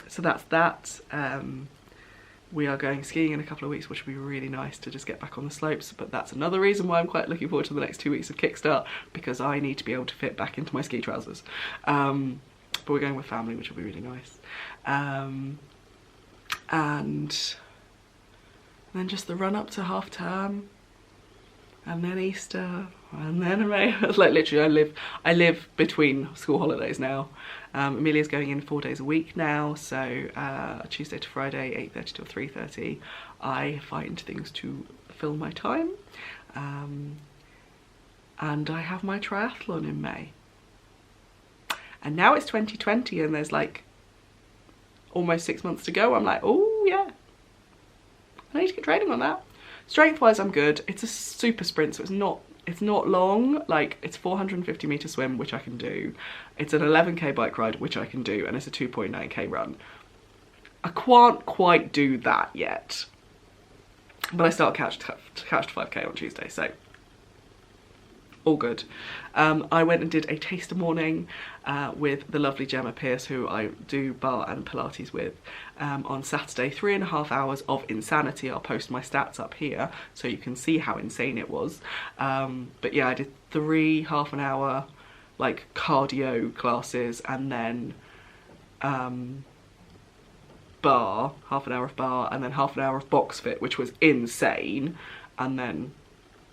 So that's that. We are going skiing in a couple of weeks, which will be really nice to just get back on the slopes, but that's another reason why I'm quite looking forward to the next 2 weeks of Kickstart, because I need to be able to fit back into my ski trousers. But we're going with family, which will be really nice. And then just the run up to half term, and then Easter, and then May. Like literally I live between school holidays now. Amelia's going in 4 days a week now, so Tuesday to Friday, 8:30 till 3:30. I find things to fill my time. And I have my triathlon in May. And now it's 2020 and there's like almost 6 months to go. I'm like, oh yeah, I need to get training on that. Strength wise, I'm good. It's a super sprint, so it's not long. Like, it's 450 meter swim, which I can do. It's an 11k bike ride, which I can do, and it's a 2.9k run. I can't quite do that yet, but I start couch to 5k on Tuesday, so all good. I went and did a taster morning with the lovely Gemma Pierce, who I do bar and Pilates with, on Saturday. 3.5 hours of insanity. I'll post my stats up here so you can see how insane it was. But yeah, I did 3 half-an-hour like cardio classes, and then bar, half an hour of bar, and then half an hour of box fit, which was insane, and then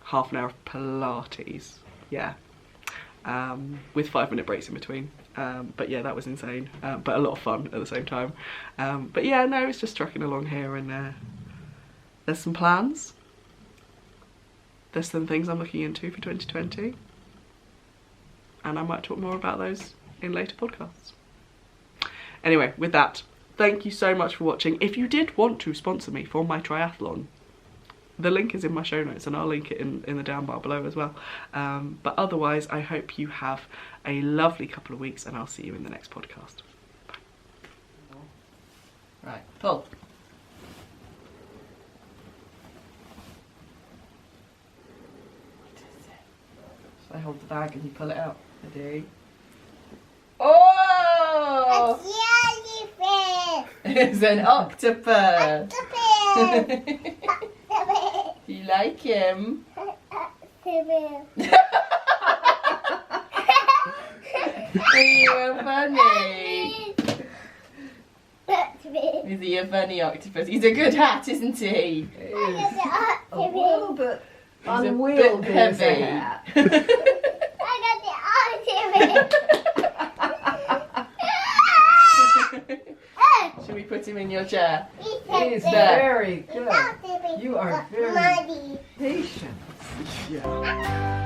half an hour of Pilates. Yeah, with 5-minute breaks in between. But yeah, that was insane, but a lot of fun at the same time. But yeah, no, it's just trucking along here, and there's some plans. There's some things I'm looking into for 2020. and I might talk more about those in later podcasts. Anyway, with that, thank you so much for watching. If you did want to sponsor me for my triathlon, the link is in my show notes and I'll link it in the down bar below as well. But otherwise, I hope you have a lovely couple of weeks and I'll see you in the next podcast. Bye. Right, pull. I hold the bag and you pull it out. I do. Oh! It's an octopus. Do you like him? You're funny. Is he a funny octopus? He's a good hat, isn't he? He is. A little bit unwieldy heavy. I got the Should we put him in your chair? octopus. He's very good. You are very patient. Yeah.